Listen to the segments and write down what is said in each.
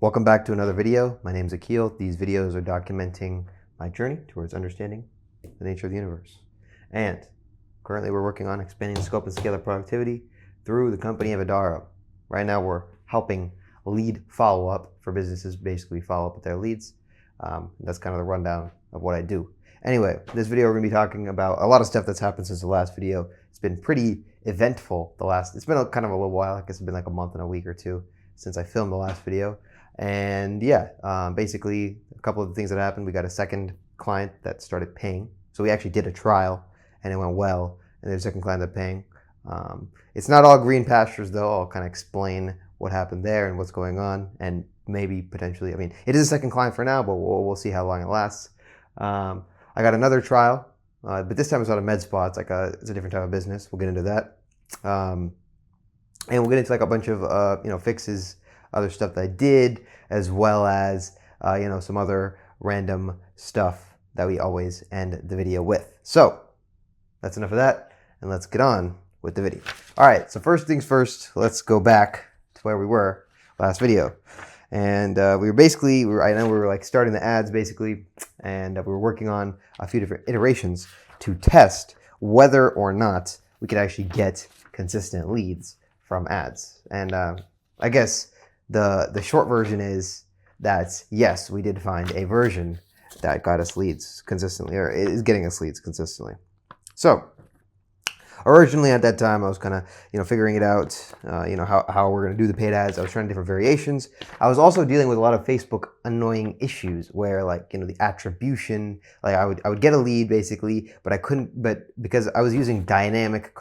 Welcome back to another video. My name is Akhil. These videos are documenting my journey towards understanding the nature of the universe. And currently we're working on expanding the scope and scale of productivity through the company of Adaro. Right now we're helping lead follow-up for businesses, basically follow up with their leads. That's kind of the rundown of what I do. Anyway, this video we're going to be talking about a lot of stuff that's happened since the last video. It's been pretty eventful it's been kind of a little while. I guess it's been like a month and a week or two since I filmed the last video. And yeah, basically a couple of the things that happened. We got a second client that started paying. So we actually did a trial and it went well. And there's a second client that's paying. It's not all green pastures though. I'll kind of explain what happened there and what's going on, and maybe potentially, it is a second client for now, but we'll see how long it lasts. I got another trial, but this time it's not a med spa. It's a different type of business. We'll get into that. And we'll get into like a bunch of fixes, other stuff that I did, as well as some other random stuff that we always end the video with. So that's enough of that, and let's get on with the video. All right, so first things first, let's go back to where we were last video. And I know we were like starting the ads basically, and we were working on a few different iterations to test whether or not we could actually get consistent leads from ads. And I guess the short version is that yes, we did find a version that got us leads consistently, or is getting us leads consistently. So originally at that time, I was kind of, figuring it out, how we're going to do the paid ads. I was trying different variations. I was also dealing with a lot of Facebook annoying issues where the attribution, like I would get a lead basically, but I couldn't, because I was using dynamic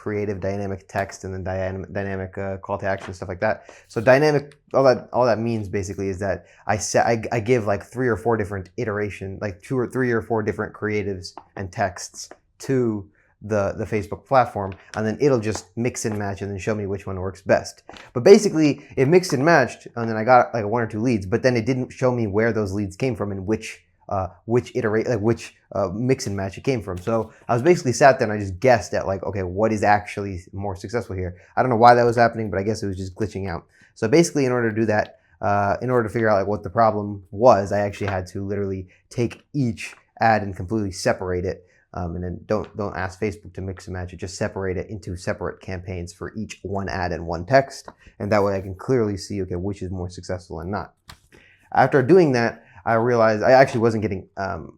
text and then dynamic call to action, stuff like that. So dynamic, all that means basically is that I give like 3 or 4 different iterations, like 2 or 3 or 4 different creatives and texts to the Facebook platform, and then it'll just mix and match and then show me which one works best. But basically it mixed and matched, and then I got like 1 or 2 leads, but then it didn't show me where those leads came from and which mix and match it came from. So I was basically sat there and I just guessed at like, okay, what is actually more successful here? I don't know why that was happening, but I guess it was just glitching out. So basically in order to do that, in order to figure out like what the problem was, I actually had to literally take each ad and completely separate it. And then don't ask Facebook to mix and match it. Just separate it into separate campaigns for each one ad and one text, and that way I can clearly see, okay, which is more successful and not. After doing that, I realized I actually wasn't getting the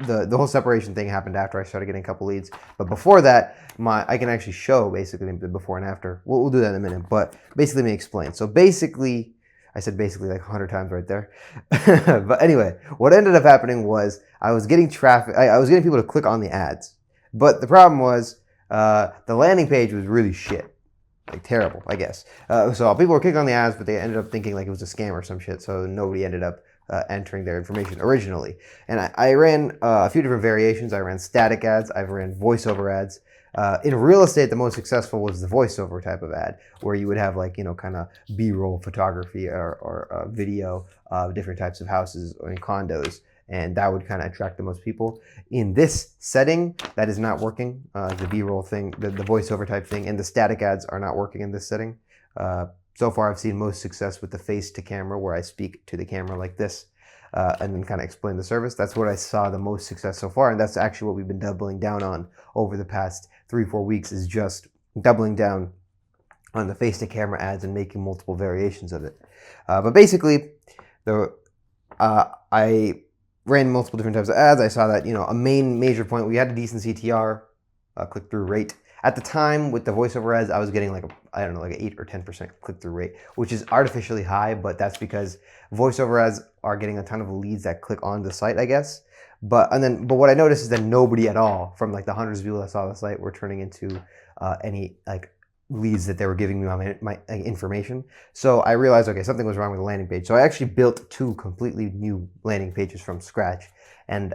whole separation thing happened after I started getting a couple leads. But before that, I can actually show basically the before and after. We'll do that in a minute. But basically, let me explain. So basically, I said basically like 100 times right there. But anyway, what ended up happening was I was getting traffic. I was getting people to click on the ads. But the problem was the landing page was really shit. Like terrible, I guess. So people were clicking on the ads, but they ended up thinking like it was a scam or some shit. So nobody ended up entering their information originally. And I ran a few different variations. I ran static ads. I've ran voiceover ads. In real estate, the most successful was the voiceover type of ad, where you would have like, kind of B-roll photography or video of different types of houses or in condos. And that would kind of attract the most people. In this setting, that is not working. The B-roll thing, the voiceover type thing, and the static ads are not working in this setting. So far, I've seen most success with the face to camera, where I speak to the camera like this. And then kind of explain the service. That's what I saw the most success so far, and that's actually what we've been doubling down on over the past 3-4 weeks, is just doubling down on the face-to-camera ads and making multiple variations of it. But basically, I ran multiple different types of ads. I saw that a major point, we had a decent CTR, click-through rate. At the time, with the voiceover ads, I was getting like an 8 or 10% click-through rate, which is artificially high, but that's because voiceover ads are getting a ton of leads that click on the site, I guess. But what I noticed is that nobody at all from like the hundreds of people that saw the site were turning into any like leads that they were giving me my information. So I realized, okay, something was wrong with the landing page. So I actually built 2 completely new landing pages from scratch. And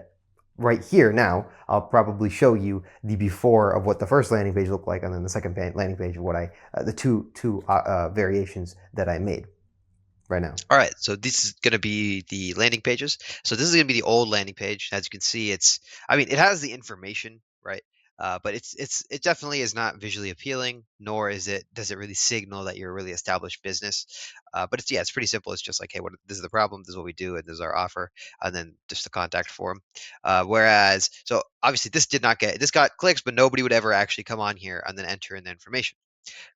right here now, I'll probably show you the before of what the first landing page looked like, and then the second landing page of what the two variations that I made right now. All right, so this is going to be the landing pages. So this is going to be the old landing page. As you can see, it has the information, right? but it definitely is not visually appealing, nor does it really signal that you're a really established business. But it's pretty simple. It's just like, hey, this is the problem, this is what we do, and this is our offer, and then just the contact form. Whereas, so obviously this got clicks, but nobody would ever actually come on here and then enter in the information.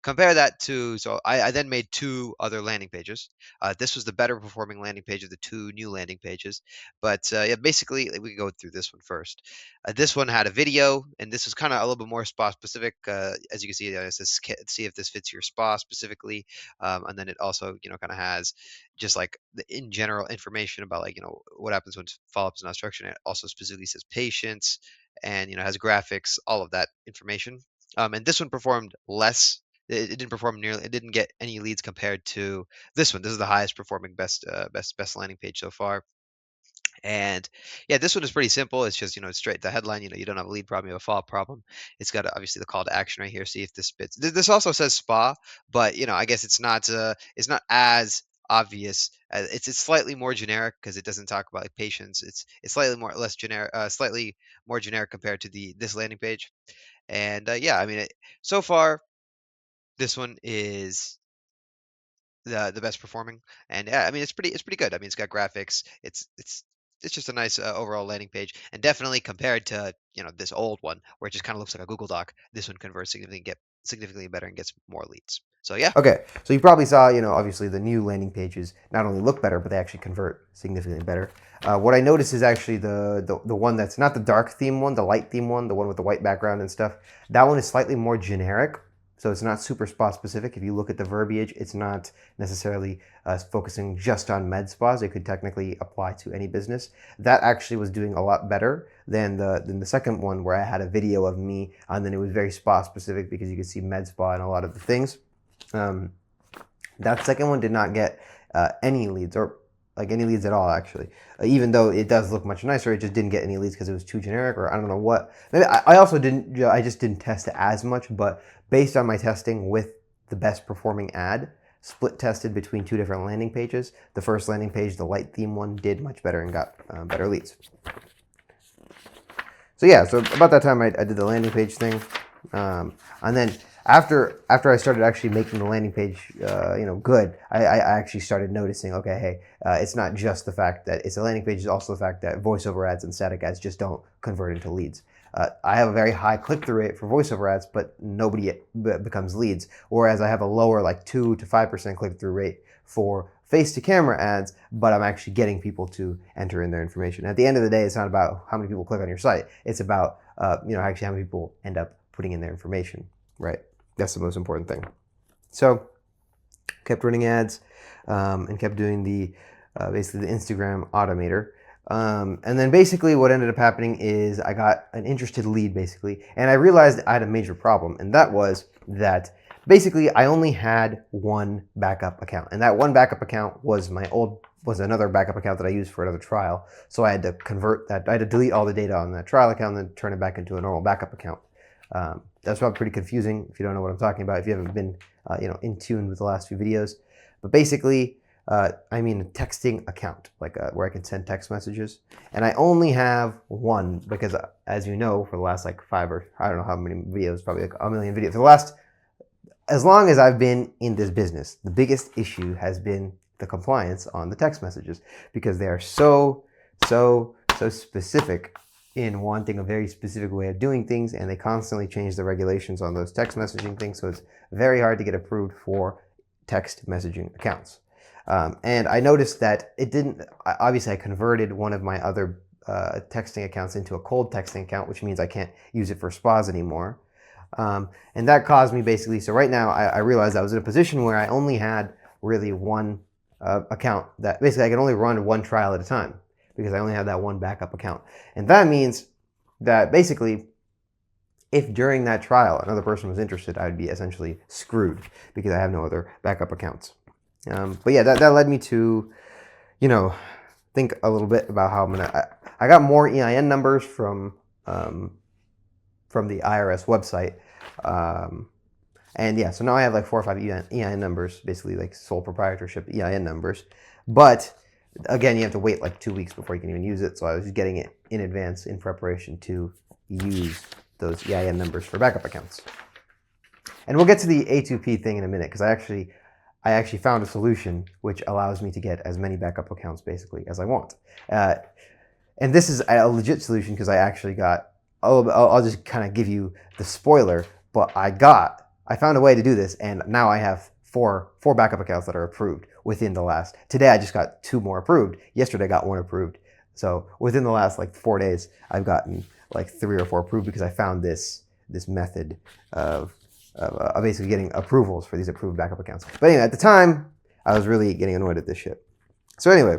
Compare that to, so I then made two other landing pages. This was the better performing landing page of the two new landing pages. But yeah, basically, we can go through this one first. This one had a video, and this was kind of a little bit more spa specific. As you can see, it says see if this fits your spa specifically. And then it also, kind of has just like the in general information about like, what happens when follow-up is not structured. And it also specifically says patients and, has graphics, all of that information. And this one performed less. It didn't perform nearly. It didn't get any leads compared to this one. This is the highest performing best landing page so far. And yeah, this one is pretty simple. It's just, straight the headline. You don't have a lead problem, you have a follow-up problem. It's got obviously the call to action right here. See if this fits. This also says spa, but I guess it's not as obvious. It's slightly more generic because it doesn't talk about like patients. It's slightly more less generic, slightly more generic compared to this landing page. And yeah, I mean, so far this one is the best performing, and yeah, I mean it's pretty good. I mean, it's got graphics. It's just a nice overall landing page, and definitely compared to this old one where it just kind of looks like a Google Doc, this one converts significantly better and gets more leads. So yeah. Okay, so you probably saw, obviously the new landing pages not only look better, but they actually convert significantly better. What I noticed is actually the one that's not the dark theme one, the light theme one, the one with the white background and stuff. That one is slightly more generic, so it's not super spa specific. If you look at the verbiage, it's not necessarily focusing just on med spas. It could technically apply to any business. That actually was doing a lot better than the second one where I had a video of me, and then it was very spa specific because you could see med spa and a lot of the things. That second one did not get any leads, or like any leads at all, actually. Even though it does look much nicer, it just didn't get any leads because it was too generic, or I don't know what. Maybe I also didn't, I just didn't test it as much, but based on my testing with the best performing ad, split tested between two different landing pages, the first landing page, the light theme one, did much better and got better leads. So yeah, so about that time I did the landing page thing. And then after I started actually making the landing page, good, I actually started noticing, okay, hey, it's not just the fact that it's a landing page, it's also the fact that voiceover ads and static ads just don't convert into leads. I have a very high click-through rate for voiceover ads, but nobody becomes leads. Whereas I have a lower, like 2 to 5% click-through rate for face-to-camera ads, but I'm actually getting people to enter in their information. At the end of the day, it's not about how many people click on your site. It's about, actually how many people end up putting in their information, right? That's the most important thing. So kept running ads and kept doing basically the Instagram automator. And then basically what ended up happening is I got an interested lead basically, and I realized I had a major problem, and that was that basically I only had one backup account, and that one backup account was another backup account that I used for another trial. So I had to convert that. I had to delete all the data on that trial account and then turn it back into a normal backup account. That's probably pretty confusing if you don't know what I'm talking about, if you haven't been in tune with the last few videos. But basically, I mean a texting account, like where I can send text messages. And I only have one because, as you know, for the last like 5 or I don't know how many videos, probably like a million videos. As long as I've been in this business, the biggest issue has been the compliance on the text messages, because they are so specific in wanting a very specific way of doing things, and they constantly change the regulations on those text messaging things, so it's very hard to get approved for text messaging accounts. And I noticed that it didn't, obviously I converted one of my other texting accounts into a cold texting account, which means I can't use it for spas anymore. And that caused me basically, so right now I realized I was in a position where I only had really one account that basically I can only run one trial at a time, because I only have that one backup account. And that means that basically, if during that trial another person was interested, I would be essentially screwed because I have no other backup accounts. But yeah, that led me to, think a little bit about how I got more EIN numbers from the IRS website. And yeah, so now I have like 4 or 5 EIN numbers, basically like sole proprietorship EIN numbers. But again, you have to wait like 2 weeks before you can even use it. So I was just getting it in advance in preparation to use those EIN numbers for backup accounts. And we'll get to the A2P thing in a minute because I actually found a solution which allows me to get as many backup accounts basically as I want. And this is a legit solution because I actually got, I'll just kind of give you the spoiler, but I found a way to do this, and now I have four backup accounts that are approved within the last, today I just got 2 more approved. Yesterday I got 1 approved. So within the last like 4 days, I've gotten like 3 or 4 approved because I found this method of basically getting approvals for these approved backup accounts. But anyway, at the time, I was really getting annoyed at this shit. So anyway,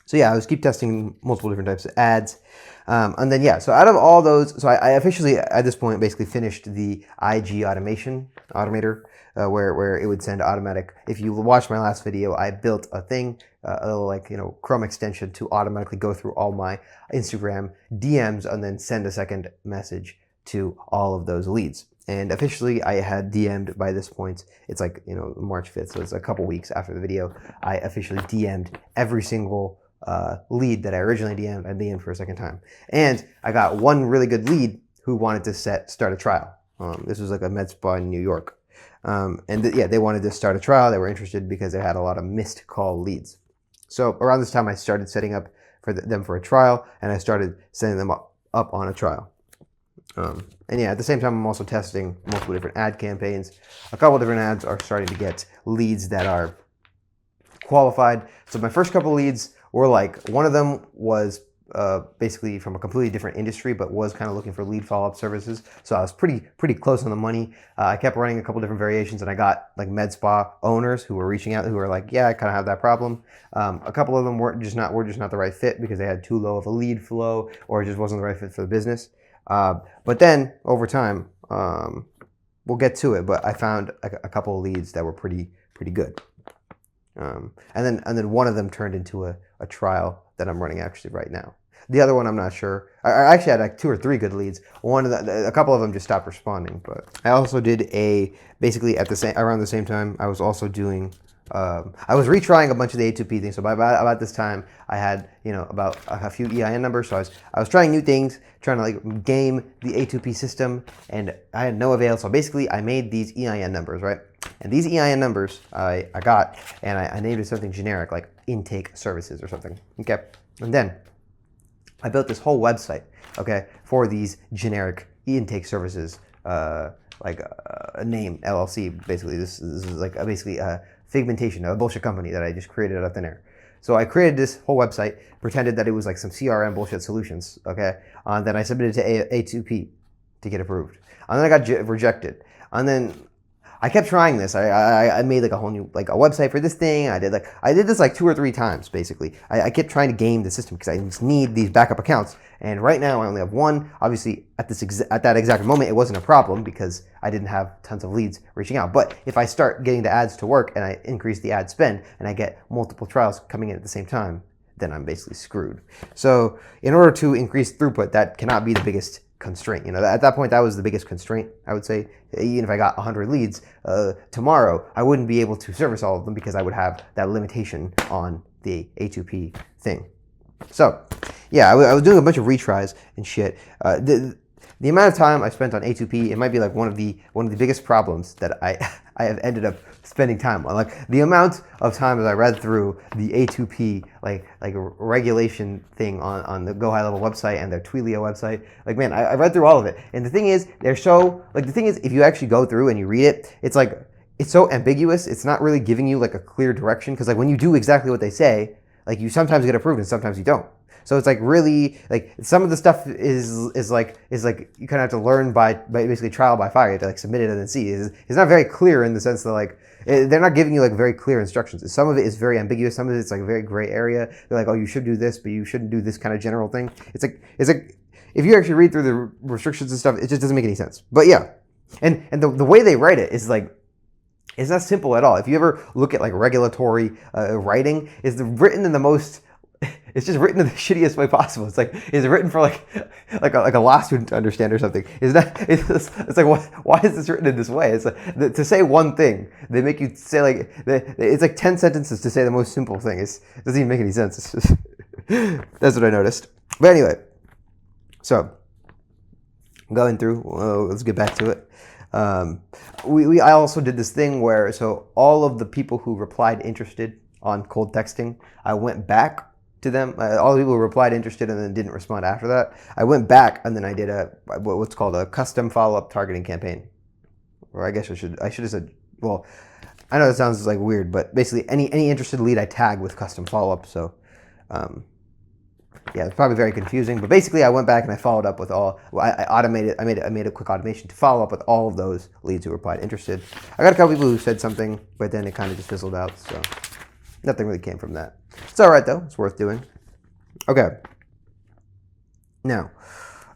so yeah, I was keep testing multiple different types of ads. And then, yeah, so out of all those, so I officially, at this point, basically finished the IG automator, where it would send automatic. If you watched my last video, I built a thing, a little like, Chrome extension to automatically go through all my Instagram DMs and then send a second message to all of those leads. And officially, I had DM'd by this point. It's like, March 5th, so it's a couple weeks after the video. I officially DM'd every single lead that I originally DM'd. I DM'd for a second time. And I got one really good lead who wanted to start a trial. This was like a med spa in New York. They wanted to start a trial. They were interested because they had a lot of missed call leads. So around this time, I started setting up them for a trial, and I started setting them up on a trial. And yeah, at the same time, I'm also testing multiple different ad campaigns. A couple different ads are starting to get leads that are qualified. So my first couple leads were like, one of them was basically from a completely different industry, but was kind of looking for lead follow-up services. So I was pretty close on the money. I kept running a couple different variations, and I got like med spa owners who were reaching out, who were like, yeah, I kind of have that problem. A couple of them were just not the right fit because they had too low of a lead flow, or it just wasn't the right fit for the business. But then over time, we'll get to it, but I found a couple of leads that were pretty good. And then one of them turned into a trial that I'm running actually right now. The other one, I'm not sure. I actually had like 2 or 3 good leads. A couple of them just stopped responding. But I also did basically around the same time, I was also doing, I was retrying a bunch of the A2P things. So by about this time, I had about a few EIN numbers. So I was trying new things, trying to like game the A2P system, and I had no avail. So basically, I made these EIN numbers, right? And these EIN numbers I got, and I named it something generic like intake services or something. Okay, and then I built this whole website, okay, for these generic intake services, like a name LLC. Basically, this is like basically a Figmentation, a bullshit company that I just created out of thin air. So I created this whole website, pretended that it was like some CRM bullshit solutions, okay? Then I submitted to A2P to get approved. And then I got rejected. And then I kept trying this. I made like a whole new, like a website for this thing. I did this like 2 or 3 times, basically. I kept trying to game the system because I just need these backup accounts. And right now I only have 1. Obviously at that exact moment, it wasn't a problem because I didn't have tons of leads reaching out. But if I start getting the ads to work and I increase the ad spend and I get multiple trials coming in at the same time, then I'm basically screwed. So in order to increase throughput, that cannot be the biggest constraint. At that point, that was the biggest constraint, I would say. Even if I got 100 leads tomorrow, I wouldn't be able to service all of them because I would have that limitation on the A2P thing. So yeah, I was doing a bunch of retries and shit. The amount of time I spent on A2P, it might be like one of the biggest problems that I have ended up spending time on. Like the amount of time as I read through the A2P like regulation thing on the Go High Level website and their Twilio website. Like, man, I read through all of it. And the thing is, the thing is, if you actually go through and you read it, it's so ambiguous. It's not really giving you like a clear direction, because like when you do exactly what they say, like you sometimes get approved and sometimes you don't. So it's like really like some of the stuff is like you kind of have to learn by basically trial by fire. You have to like submit it and then see. It's not very clear in the sense that like they're not giving you like very clear instructions. Some of it is very ambiguous. Some of it's like a very gray area. They're like, oh, you should do this, but you shouldn't do this kind of general thing. It's like if you actually read through the restrictions and stuff, it just doesn't make any sense. But yeah, and the way they write it is like, it's not simple at all. If you ever look at like regulatory writing, it's written in the most. It's just written in the shittiest way possible. It's written for like a law student to understand or something. It's like why is this written in this way? It's like to say one thing, they make you say like it's like 10 sentences to say the most simple thing. It doesn't even make any sense. It's just, that's what I noticed. But anyway, so going through. Let's get back to it. I also did this thing where, so all of the people who replied interested on cold texting, I went back to them. All the people who replied interested and then didn't respond after that, I went back and then I did what's called a custom follow-up targeting campaign. Or I guess I should have said, well, I know it sounds like weird, but basically any interested lead I tag with custom follow-up. So yeah, it's probably very confusing, but basically I went back and I followed up with all. Well, I made a quick automation to follow up with all of those leads who replied interested. I got a couple people who said something, but then it kind of just fizzled out. So nothing really came from that. It's all right though. It's worth doing. Okay. Now,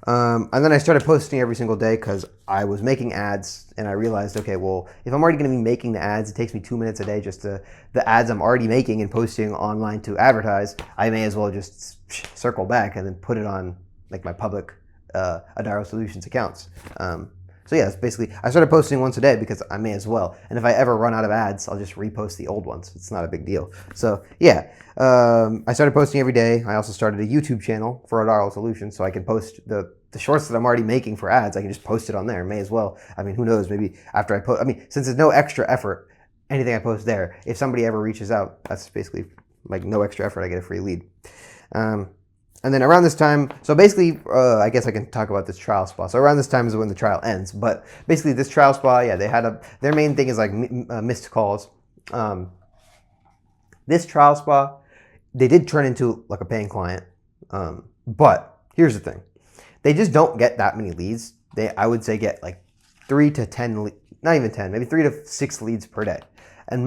and then I started posting every single day because I was making ads, and I realized, okay, well, if I'm already going to be making the ads, it takes me 2 minutes a day just to the ads I'm already making and posting online to advertise. I may as well just circle back and then put it on like my public Adaro Solutions accounts. So yeah, it's basically, I started posting once a day because I may as well. And if I ever run out of ads, I'll just repost the old ones. It's not a big deal. So yeah, I started posting every day. I also started a YouTube channel for Adaro Solutions, so I can post the shorts that I'm already making for ads. I can just post it on there. May as well. I mean, who knows? Maybe after I post, I mean, since there's no extra effort, anything I post there, if somebody ever reaches out, that's basically like no extra effort. I get a free lead. And then around this time, so basically, I guess I can talk about this trial spa. So around this time is when the trial ends. But basically, this trial spa, yeah, they had their main thing is like missed calls. This trial spa, they did turn into like a paying client. But here's the thing, they just don't get that many leads. I would say get like 3 to 10, not even 10, maybe 3 to 6 leads per day, and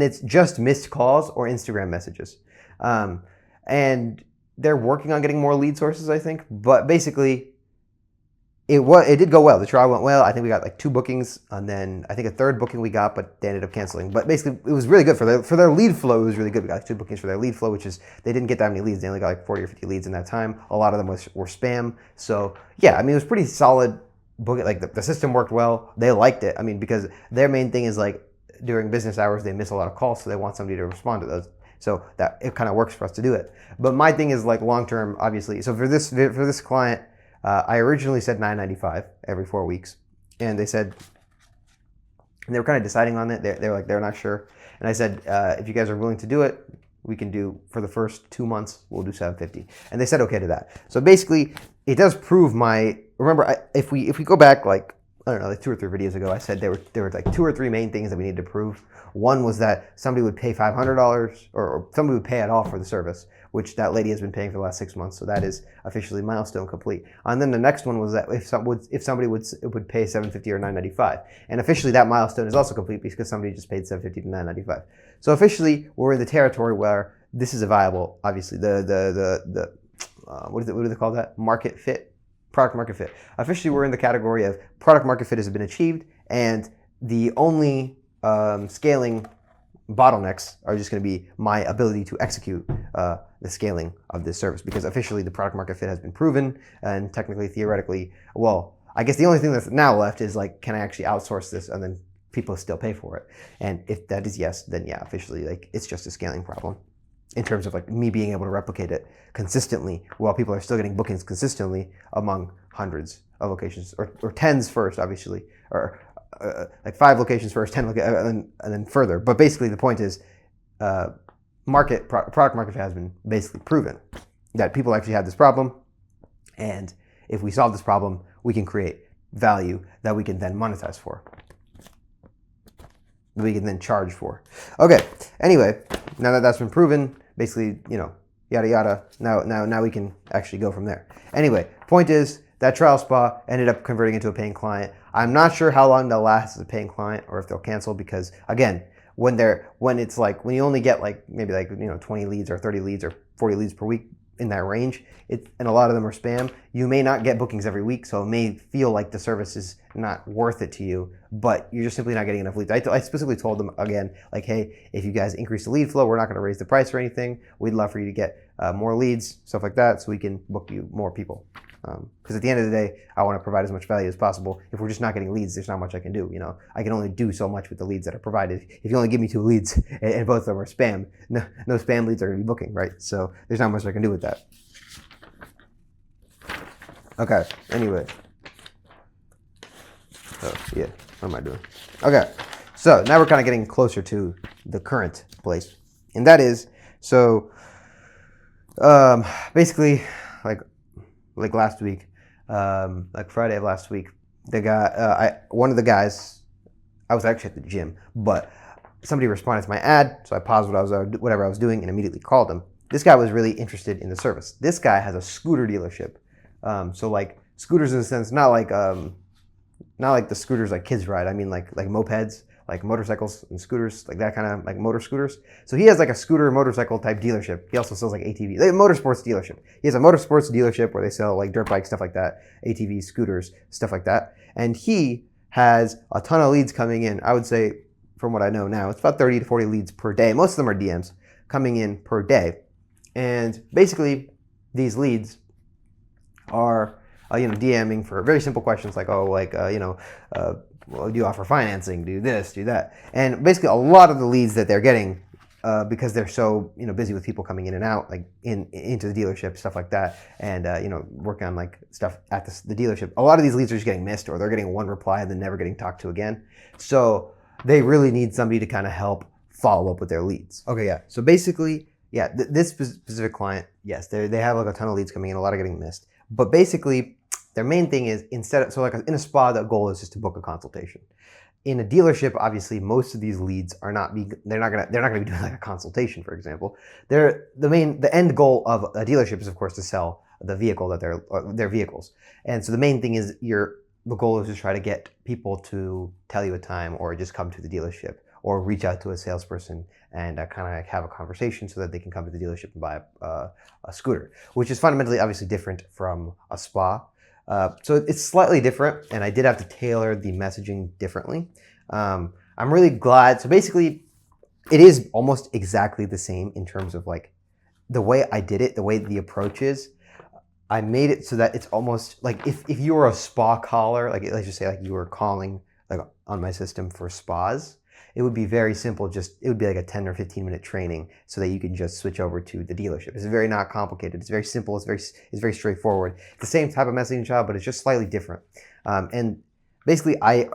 it's just missed calls or Instagram messages, and they're working on getting more lead sources, I think. But basically, it did go well. The trial went well. I think we got like 2 bookings, and then I think a 3rd booking we got, but they ended up canceling. But basically, it was really good for their lead flow. It was really good. We got 2 bookings for their lead flow, which is they didn't get that many leads. They only got like 40 or 50 leads in that time. A lot of them were spam. So yeah, I mean, it was pretty solid booking. Like the system worked well. They liked it. I mean, because their main thing is like during business hours they miss a lot of calls, so they want somebody to respond to those. So that it kind of works for us to do it. But my thing is like long term, obviously. So for this client, I originally said $9.95 every 4 weeks, and they said, and they were kind of deciding on it. They're like they're not sure, and I said if you guys are willing to do it, we can do for the first 2 months. We'll do $7.50, and they said okay to that. So basically, it does prove my. Remember, if we go back like I don't know, like 2 or 3 videos ago, I said there were like 2 or 3 main things that we needed to prove. One was that somebody would pay $500 or somebody would pay at all for the service, which that lady has been paying for the last 6 months. So that is officially milestone complete. And then the next one was that if somebody would pay $750 or $9.95, and officially that milestone is also complete because somebody just paid $750 to $9.95. So officially we're in the territory where this is a viable, obviously the what do they call that? Market fit. Product market fit. Officially, we're in the category of product market fit has been achieved, and the only scaling bottlenecks are just going to be my ability to execute the scaling of this service, because officially the product market fit has been proven, and technically, theoretically, well, I guess the only thing that's now left is like, can I actually outsource this and then people still pay for it? And if that is yes, then yeah, officially, like it's just a scaling problem in terms of like me being able to replicate it consistently while people are still getting bookings consistently among hundreds of locations, or tens first, obviously, or like 5 locations first, 10 and then further. But basically the point is product market fit has been basically proven that people actually have this problem, and if we solve this problem, we can create value that we can then monetize for, that we can then charge for. Okay, anyway, now that that's been proven, basically, yada yada, now we can actually go from there. Anyway, point is that trial spa ended up converting into a paying client. I'm not sure how long they'll last as a paying client or if they'll cancel, because again, when you only get like maybe like 20 leads or 30 leads or 40 leads per week, in that range, and a lot of them are spam, you may not get bookings every week, so it may feel like the service is not worth it to you, but you're just simply not getting enough leads. I specifically told them again, like, hey, if you guys increase the lead flow, we're not going to raise the price or anything. We'd love for you to get more leads, stuff like that, so we can book you more people. Because at the end of the day, I want to provide as much value as possible. If we're just not getting leads, there's not much I can do. I can only do so much with the leads that are provided. If you only give me 2 leads and both of them are spam, no spam leads are going to be booking, right? So there's not much I can do with that. Okay, anyway. Oh, yeah. What am I doing? Okay. So now we're kind of getting closer to the current place. And that is, so basically, like last week, like Friday of last week, the guy, one of the guys, I was actually at the gym, but somebody responded to my ad, so I paused whatever I was doing and immediately called him. This guy was really interested in the service. This guy has a scooter dealership. So like scooters in a sense, not like the scooters like kids ride. I mean like mopeds, like motorcycles and scooters, like that kind of like motor scooters. So he has like a scooter motorcycle type dealership. He also sells like ATVs, like a motorsports dealership. He has a motorsports dealership where they sell like dirt bikes, stuff like that, ATVs, scooters, stuff like that. And he has a ton of leads coming in. I would say, from what I know now, it's about 30 to 40 leads per day. Most of them are DMs coming in per day. And basically, these leads are DMing for very simple questions like, well, do you offer financing? Do this, do that. And basically, a lot of the leads that they're getting, because they're so busy with people coming in and out, like into the dealership, stuff like that, and working on like stuff at the dealership. A lot of these leads are just getting missed, or they're getting one reply and then never getting talked to again. So they really need somebody to kind of help follow up with their leads. Okay, yeah. So basically, yeah, this specific client, yes, they have like a ton of leads coming in, a lot of getting missed. But basically, their main thing is in a spa, the goal is just to book a consultation. In a dealership, obviously, most of these leads are they're not gonna be doing like a consultation, for example. The end goal of a dealership is, of course, to sell the vehicle that their vehicles. And so the main thing is the goal is to try to get people to tell you a time or just come to the dealership or reach out to a salesperson and kind of have a conversation so that they can come to the dealership and buy a scooter, which is fundamentally obviously different from a spa. So it's slightly different, and I did have to tailor the messaging differently. I'm really glad. So basically, it is almost exactly the same in terms of like the way I did it, the way the approach is. I made it so that it's almost like if you were a spa caller, like let's just say like you were calling like on my system for spas, it would be very simple. It would be like a 10 or 15 minute training so that you can just switch over to the dealership. It's very not complicated. It's very simple. It's very straightforward. It's the same type of messaging style, but it's just slightly different. And basically, I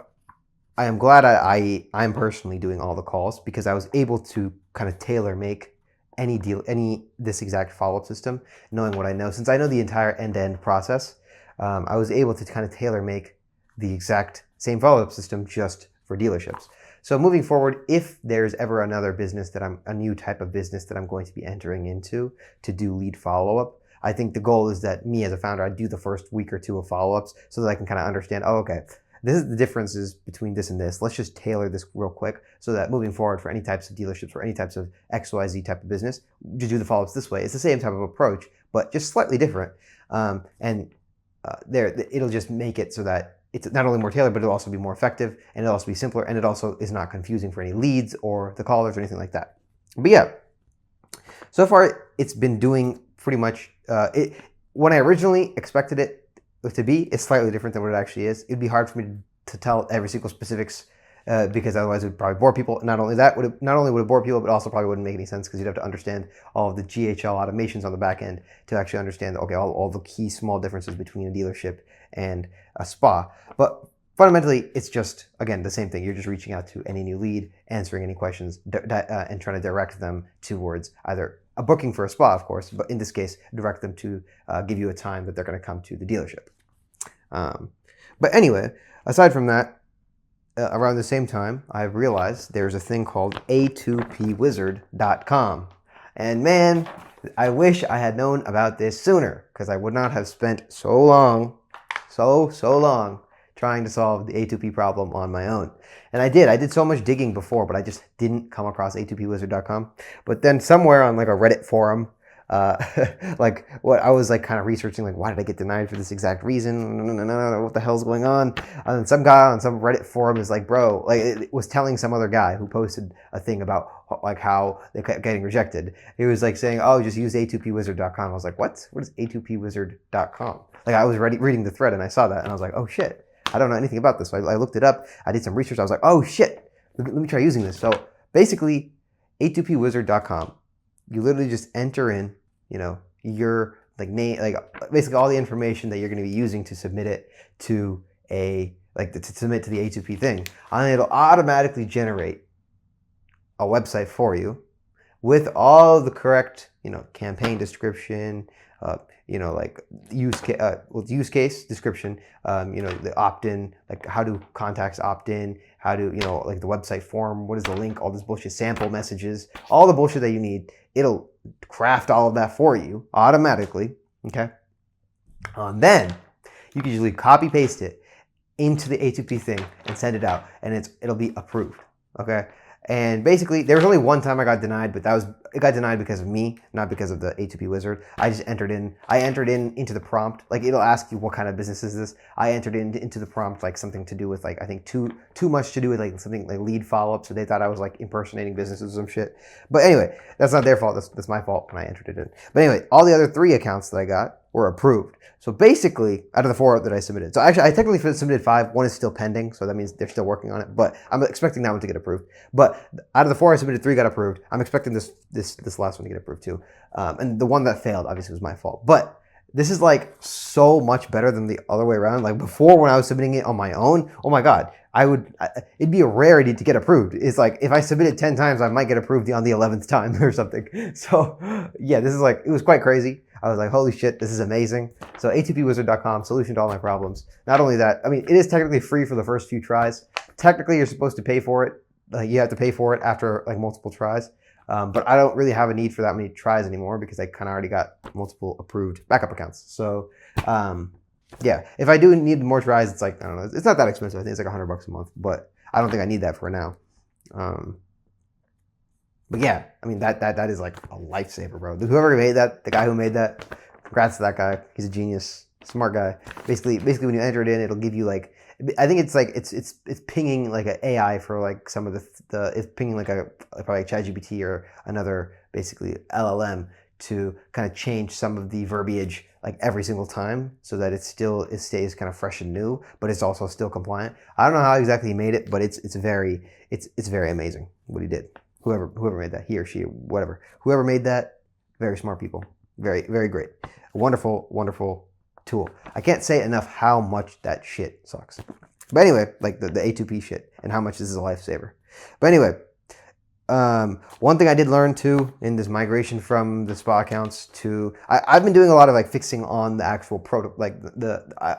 am glad I'm personally doing all the calls because I was able to kind of tailor make this exact follow-up system, knowing what I know. Since I know the entire end-to-end process, I was able to kind of tailor make the exact same follow-up system just for dealerships. So moving forward, if there's ever another business a new type of business that I'm going to be entering into to do lead follow-up, I think the goal is that me as a founder, I do the first week or two of follow-ups so that I can kind of understand, oh, okay, this is the differences between this and this. Let's just tailor this real quick so that moving forward for any types of dealerships or any types of XYZ type of business, just do the follow-ups this way. It's the same type of approach, but just slightly different. It'll just make it so that it's not only more tailored, but it'll also be more effective, and it'll also be simpler, and it also is not confusing for any leads or the callers or anything like that. But yeah, so far it's been doing pretty much when I originally expected it to be, it's slightly different than what it actually is. It'd be hard for me to tell every single specifics because otherwise it would probably bore people. Not only would it bore people, but also probably wouldn't make any sense because you'd have to understand all of the GHL automations on the back end to actually understand all the key small differences between a dealership and a spa. But fundamentally, it's just, again, the same thing. You're just reaching out to any new lead, answering any questions, and trying to direct them towards either a booking for a spa, of course, but in this case, direct them to give you a time that they're going to come to the dealership. But anyway, aside from that, around the same time, I realized there's a thing called A2PWizard.com. And man, I wish I had known about this sooner because I would not have spent so long trying to solve the A2P problem on my own. And I did so much digging before, but I just didn't come across A2PWizard.com. But then somewhere on like a Reddit forum, like what I was like kind of researching, like why did I get denied for this exact reason? What the hell's going on? And then some guy on some Reddit forum is like, bro, like it was telling some other guy who posted a thing about like how they kept getting rejected. He was like saying, oh, just use A2PWizard.com. I was like, what? What is A2PWizard.com? Like I was reading the thread and I saw that and I was like, oh shit, I don't know anything about this. So I looked it up. I did some research. I was like, oh shit, let me try using this. So basically, A2PWizard.com. You literally just enter in, your like name, like basically all the information that you're going to be using to submit it to a like to submit to the A2P thing, and it'll automatically generate a website for you with all the correct, campaign description, like use case description, the opt-in, like how do contacts opt in, how do, like the website form, what is the link, all this bullshit, sample messages, all the bullshit that you need. It'll craft all of that for you automatically, okay? Then you can usually copy paste it into the A2P thing and send it out, and it'll be approved, okay? And basically, there was only one time I got denied, but it got denied because of me, not because of the A2P wizard. I entered in into the prompt, like it'll ask you what kind of business is this. I entered into the prompt like something to do with like, I think too much to do with like something like lead follow-up, so they thought I was like impersonating businesses or some shit. But anyway, that's not their fault, that's my fault when I entered it in. But anyway, all the other 3 accounts that I got were approved. So basically, out of the 4 that I submitted, so actually I technically submitted 5. 1 is still pending, so that means they're still working on it. But I'm expecting that one to get approved. But out of the 4 I submitted, 3 got approved. I'm expecting this last one to get approved too. And the one that failed obviously was my fault. But this is like so much better than the other way around. Like before, when I was submitting it on my own, oh my god, it'd be a rarity to get approved. It's like if I submit it 10 times, I might get approved on the 11th time or something. So yeah, this is like, it was quite crazy. I was like, holy shit, this is amazing. So a2pwizard.com, solution to all my problems. Not only that, I mean, it is technically free for the first few tries. Technically, you're supposed to pay for it. You have to pay for it after like multiple tries. But I don't really have a need for that many tries anymore because I kind of already got multiple approved backup accounts. So yeah, if I do need more tries, it's like, I don't know, it's not that expensive. I think it's like $100 a month, but I don't think I need that for now. But yeah, I mean, that is like a lifesaver, bro. Whoever made that, the guy who made that, congrats to that guy. He's a genius, smart guy. Basically when you enter it in, it'll give you like, I think it's like, it's pinging like an AI for like some of it's pinging like probably like ChatGPT or another basically LLM to kind of change some of the verbiage like every single time so that it stays kind of fresh and new, but it's also still compliant. I don't know how exactly he made it, but it's very amazing what he did. Whoever made that, he or she, whatever. Whoever made that, very smart people. Very, very great. A wonderful, wonderful tool. I can't say enough how much that shit sucks. But anyway, like the A2P shit and how much this is a lifesaver. But anyway, one thing I did learn too in this migration from the spa accounts to, I've been doing a lot of like fixing on the actual product, like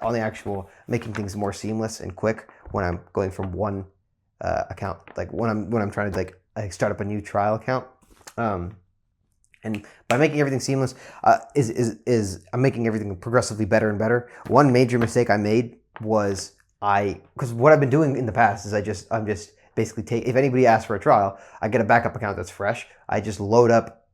on the actual making things more seamless and quick when I'm going from one account, like when I'm trying to like start up a new trial account. And by making everything seamless, I'm making everything progressively better and better. One major mistake I made was because what I've been doing in the past is I'm just basically if anybody asks for a trial, I get a backup account that's fresh. I just load up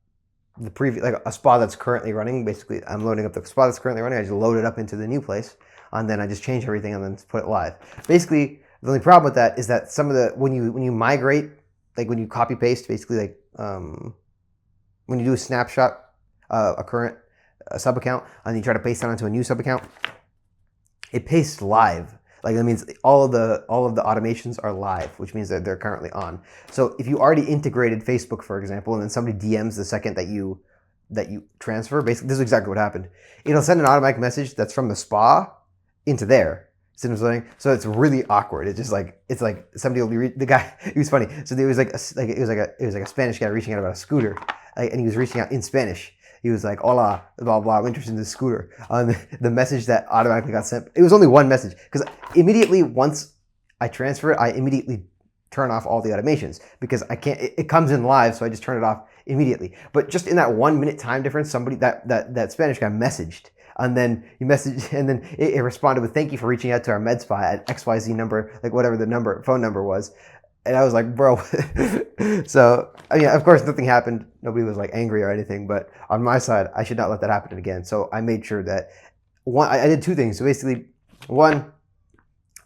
the previous, like a spa that's currently running. Basically, I'm loading up the spa that's currently running. I just load it up into the new place, and then I just change everything and then put it live. Basically, the only problem with that is that some of the when you migrate, like when you copy paste, basically like when you do a snapshot, a current sub account, and you try to paste that onto a new sub account, it pastes live. Like that means all of the automations are live, which means that they're currently on. So if you already integrated Facebook, for example, and then somebody DMs the second that you transfer, basically this is exactly what happened. It'll send an automatic message that's from the spa into there. See what I'm saying? So it's really awkward. It's like somebody will be the guy. He was funny. So there was it was like a Spanish guy reaching out about a scooter, and he was reaching out in Spanish. He was like, "Hola, blah blah. I'm interested in this scooter." The message that automatically got sent. It was only one message because immediately once I transfer it, I immediately turn off all the automations because I can't. It comes in live, so I just turn it off immediately. But just in that 1 minute time difference, somebody that Spanish guy messaged. And then you message, and then it responded with, "Thank you for reaching out to our med spa at XYZ number," like whatever the phone number was. And I was like, bro. So, I mean, of course, nothing happened. Nobody was like angry or anything. But on my side, I should not let that happen again. So I made sure that I did 2 things. So basically, one,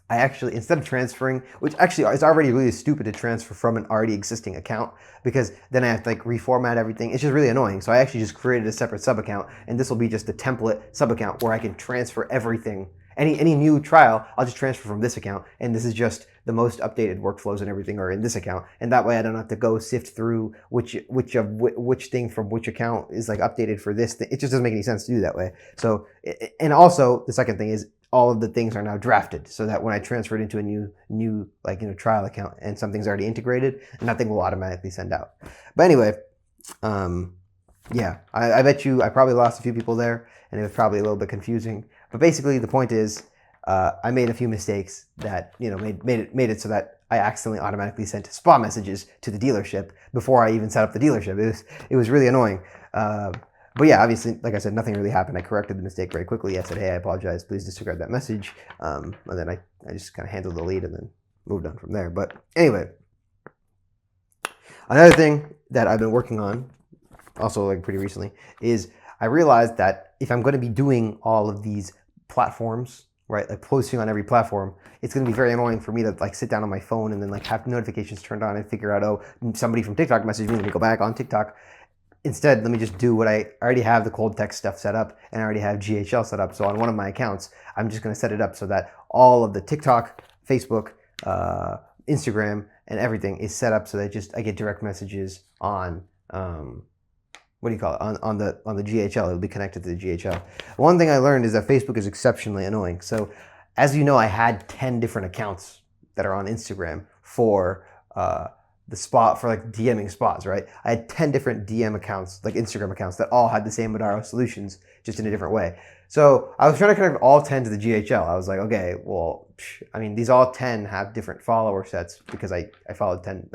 I actually, instead of transferring, which actually is already really stupid to transfer from an already existing account because then I have to like reformat everything. It's just really annoying. So I actually just created a separate sub account, and this will be just a template sub account where I can transfer everything. Any new trial, I'll just transfer from this account, and this is just the most updated workflows and everything are in this account, and that way I don't have to go sift through which thing from which account is like updated for this thing. It just doesn't make any sense to do that way. So, and also the second thing is all of the things are now drafted, so that when I transfer it into a new trial account and something's already integrated, nothing will automatically send out. But anyway, yeah, I bet you I probably lost a few people there, and it was probably a little bit confusing. But basically, the point is, I made a few mistakes that made it so that I accidentally automatically sent spam messages to the dealership before I even set up the dealership. It was really annoying. But yeah, obviously, like I said, nothing really happened. I corrected the mistake very quickly. I said, hey, I apologize. Please disregard that message. And then I just kind of handled the lead and then moved on from there. But anyway, another thing that I've been working on, also like pretty recently, is I realized that if I'm going to be doing all of these platforms, right, like posting on every platform, it's going to be very annoying for me to like sit down on my phone and then like have notifications turned on and figure out, oh, somebody from TikTok messaged me, let me go back on TikTok. Instead, let me just do what I already have the cold text stuff set up, and I already have GHL set up. So on one of my accounts, I'm just going to set it up so that all of the TikTok, Facebook, Instagram, and everything is set up so that I get direct messages on what do you call it, on the GHL. It'll be connected to the GHL. One thing I learned is that Facebook is exceptionally annoying. So as you know, I had 10 different accounts that are on Instagram for the spot for like DMing spots, right? I had 10 different DM accounts, like Instagram accounts, that all had the same Modaro solutions, just in a different way. So I was trying to connect all 10 to the GHL. I was like, okay, well, I mean, these all 10 have different follower sets because I followed 10,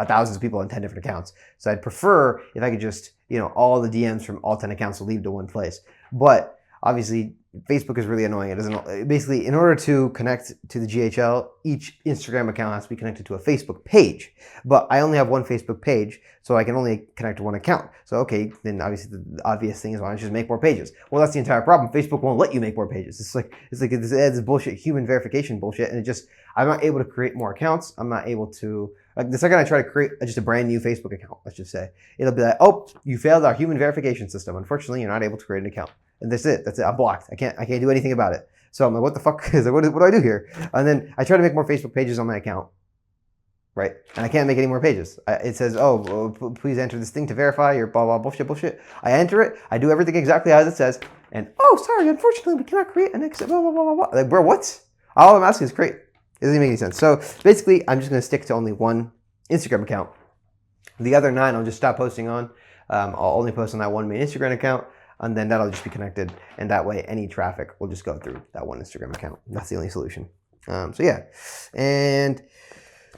thousands of people on 10 different accounts. So I'd prefer if I could just, all the DMs from all 10 accounts will leave to one place. But obviously, Facebook is really annoying. It doesn't basically, in order to connect to the GHL, each Instagram account has to be connected to a Facebook page. But I only have one Facebook page, so I can only connect to one account. So okay, then obviously the obvious thing is why don't you just make more pages? Well, that's the entire problem. Facebook won't let you make more pages. It's like this bullshit human verification bullshit, and I'm not able to create more accounts. I'm not able to. Like the second I try to create just a brand new Facebook account, let's just say, it'll be like, oh, you failed our human verification system. Unfortunately, you're not able to create an account. And that's it. I'm blocked. I can't do anything about it. So I'm like, what the fuck is it? What do I do here? And then I try to make more Facebook pages on my account, right? And I can't make any more pages. It says, oh, please enter this thing to verify your blah, blah, bullshit. I enter it. I do everything exactly as it says. And, oh, sorry, unfortunately, we cannot create an exit, blah, blah, blah, blah. Like, bro, what? All I'm asking is create. It doesn't make any sense. So basically, I'm just going to stick to only one Instagram account. The other 9 I'll just stop posting on. I'll only post on that one main Instagram account, and then that'll just be connected. And that way, any traffic will just go through that one Instagram account. That's the only solution. So yeah, and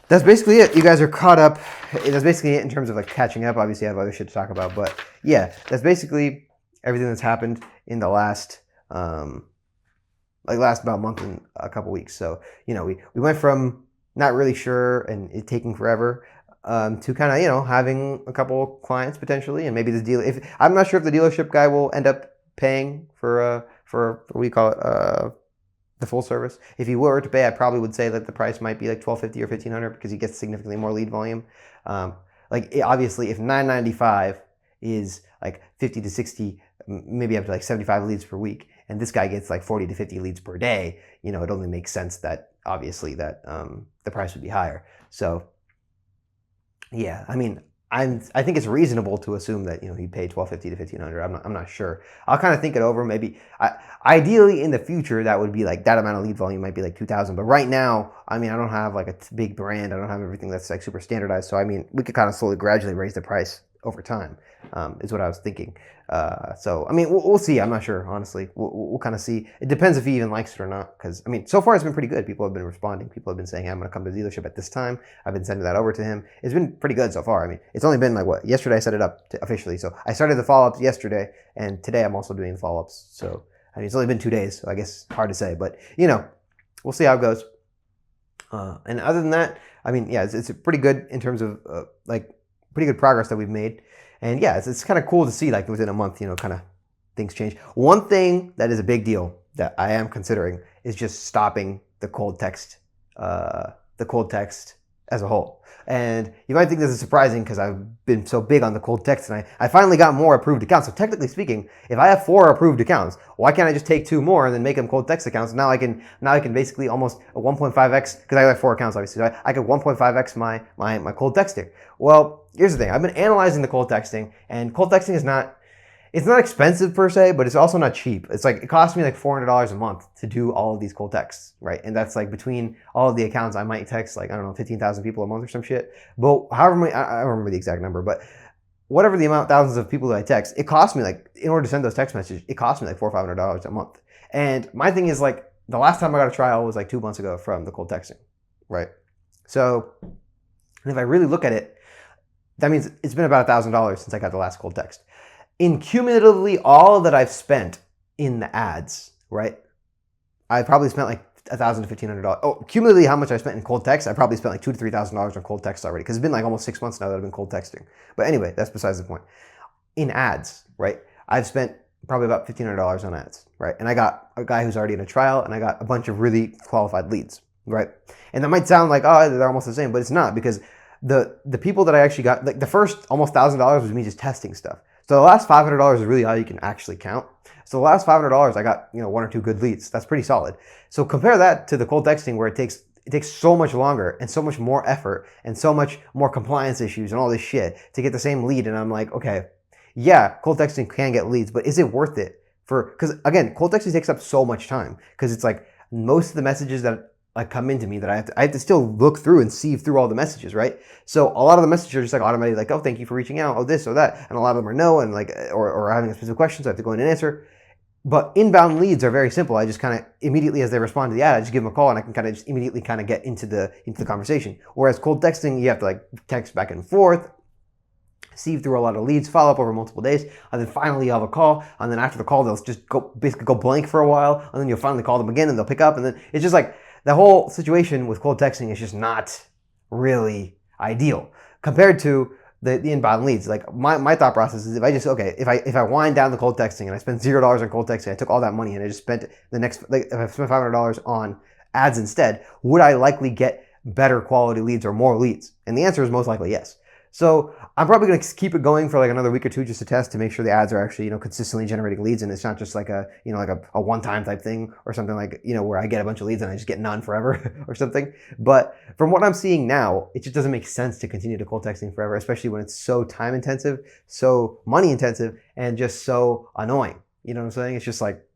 that's basically it. You guys are caught up. That's basically it in terms of like catching up. Obviously, I have other shit to talk about, but yeah, that's basically everything that's happened in the last about a month and a couple weeks. So we went from not really sure and it taking forever to kind of having a couple clients potentially, and maybe the deal. If I'm not sure if the dealership guy will end up paying for what do you call it, the full service. If he were to pay, I probably would say that the price might be like $1,250 or $1,500 because he gets significantly more lead volume. Obviously, if $995 is like 50 to 60, maybe up to like 75 leads per week, and this guy gets like 40 to 50 leads per day, it only makes sense that obviously that the price would be higher. So yeah, I mean, I think it's reasonable to assume that he'd pay $1,250 to $1,500. I'm not sure. I'll kind of think it over. Maybe ideally in the future that would be like that amount of lead volume might be like 2,000. But right now, I mean, I don't have like a big brand. I don't have everything that's like super standardized. So I mean, we could kind of slowly, gradually raise the price over time. Is what I was thinking. So I mean, we'll see. I'm not sure, honestly. We'll kind of see. It depends if he even likes it or not. Because I mean, so far it's been pretty good. People have been responding. People have been saying, hey, I'm going to come to the dealership at this time. I've been sending that over to him. It's been pretty good so far. I mean, it's only been like what? Yesterday I set it up officially. So I started the follow-ups yesterday, and today I'm also doing the follow-ups. So I mean, it's only been 2 days, so I guess hard to say. But we'll see how it goes. And other than that, I mean, yeah, it's pretty good in terms of pretty good progress that we've made. And yeah, it's kind of cool to see like within a month, kind of things change. One thing that is a big deal that I am considering is just stopping the cold text as a whole. And you might think this is surprising because I've been so big on the cold text, and I finally got more approved accounts. So technically speaking, if I have 4 approved accounts, why can't I just take 2 more and then make them cold text accounts? Now I can basically almost a 1.5x, because I have 4 accounts obviously, so I could 1.5x my cold texting. Well, here's the thing. I've been analyzing the cold texting, and cold texting is not it's not expensive per se, but it's also not cheap. It's like, it costs me like $400 a month to do all of these cold texts, right? And that's like between all of the accounts, I might text like, I don't know, 15,000 people a month or some shit. But however many, I don't remember the exact number, but whatever the amount, thousands of people that I text, it costs me like, in order to send those text messages, it costs me like $400 or $500 a month. And my thing is like, the last time I got a trial was like 2 months ago from the cold texting, right? So, and if I really look at it, that means it's been about $1,000 since I got the last cold text. In cumulatively all that I've spent in the ads, right? I probably spent like $1,000 to $1,500. Oh, cumulatively how much I spent in cold text, I probably spent like $2,000 to $3,000 on cold text already, because it's been like almost 6 months now that I've been cold texting. But anyway, that's besides the point. In ads, right? I've spent probably about $1,500 on ads, right? And I got a guy who's already in a trial, and I got a bunch of really qualified leads, right? And that might sound like, oh, they're almost the same, but it's not, because the people that I actually got, like the first almost $1,000 was me just testing stuff. So the last $500 is really all you can actually count. So the last $500 I got, 1 or 2 good leads. That's pretty solid. So compare that to the cold texting, where it takes so much longer and so much more effort and so much more compliance issues and all this shit to get the same lead. And I'm like, okay, yeah, cold texting can get leads, but is it worth it? Because again, cold texting takes up so much time, because it's like most of the messages that like come into me that I have to still look through and sieve through all the messages, right? So a lot of the messages are just like automatically like, oh, thank you for reaching out, oh, this or that, and a lot of them are no, and like or having a specific question, so I have to go in and answer. But inbound leads are very simple. I just kind of immediately, as they respond to the ad, I just give them a call, and I can kind of just immediately kind of get into the conversation. Whereas cold texting, you have to like text back and forth, sieve through a lot of leads, follow up over multiple days, and then finally you have a call, and then after the call they'll just basically go blank for a while, and then you'll finally call them again and they'll pick up, and then it's just like the whole situation with cold texting is just not really ideal compared to the inbound leads. Like my thought process is, if I wind down the cold texting and I spend $0 on cold texting, I took all that money and I just spent the next, like if I spent $500 on ads instead, would I likely get better quality leads or more leads? And the answer is most likely yes. So I'm probably going to keep it going for like another week or two just to test, to make sure the ads are actually, consistently generating leads, and it's not just like a, like a one-time type thing or something like, where I get a bunch of leads and I just get none forever or something. But from what I'm seeing now, it just doesn't make sense to continue to cold texting forever, especially when it's so time intensive, so money intensive, and just so annoying. You know what I'm saying? It's just like,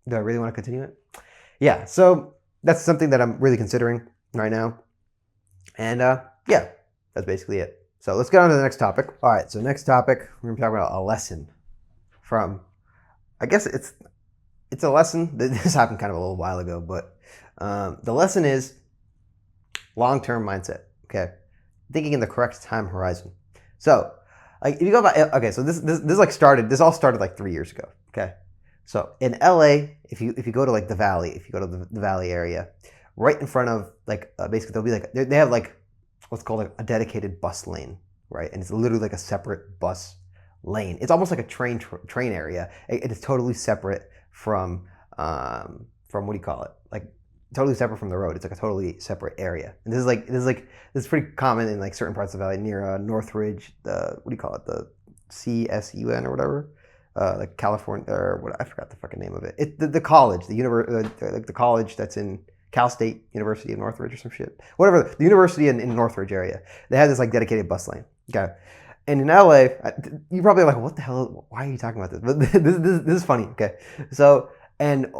do I really want to continue it? Yeah. So that's something that I'm really considering right now. And yeah, that's basically it. So let's get on to the next topic. All right, so next topic, we're going to talk about a lesson from, I guess it's a lesson. This happened kind of a little while ago, but the lesson is long-term mindset, okay? Thinking in the correct time horizon. So, like, if you go by, okay, so this all started like 3 years ago, okay? So in LA, if you go to like the Valley, if you go to the Valley area, right in front of like, basically there'll be like, they have like, what's called a dedicated bus lane, right? And it's literally like a separate bus lane. It's almost like a train area. It is totally separate from what do you call it? Like totally separate from the road. It's like a totally separate area. And this is pretty common in like certain parts of the Valley, near Northridge, what do you call it? The CSUN or whatever. Like California, or what, I forgot the fucking name of it. The college, like the college that's in Cal State University of Northridge or some shit. Whatever, the university in Northridge area. They have this like dedicated bus lane. Okay. And in LA, you're probably like, what the hell, why are you talking about this? But this is funny, okay? So, and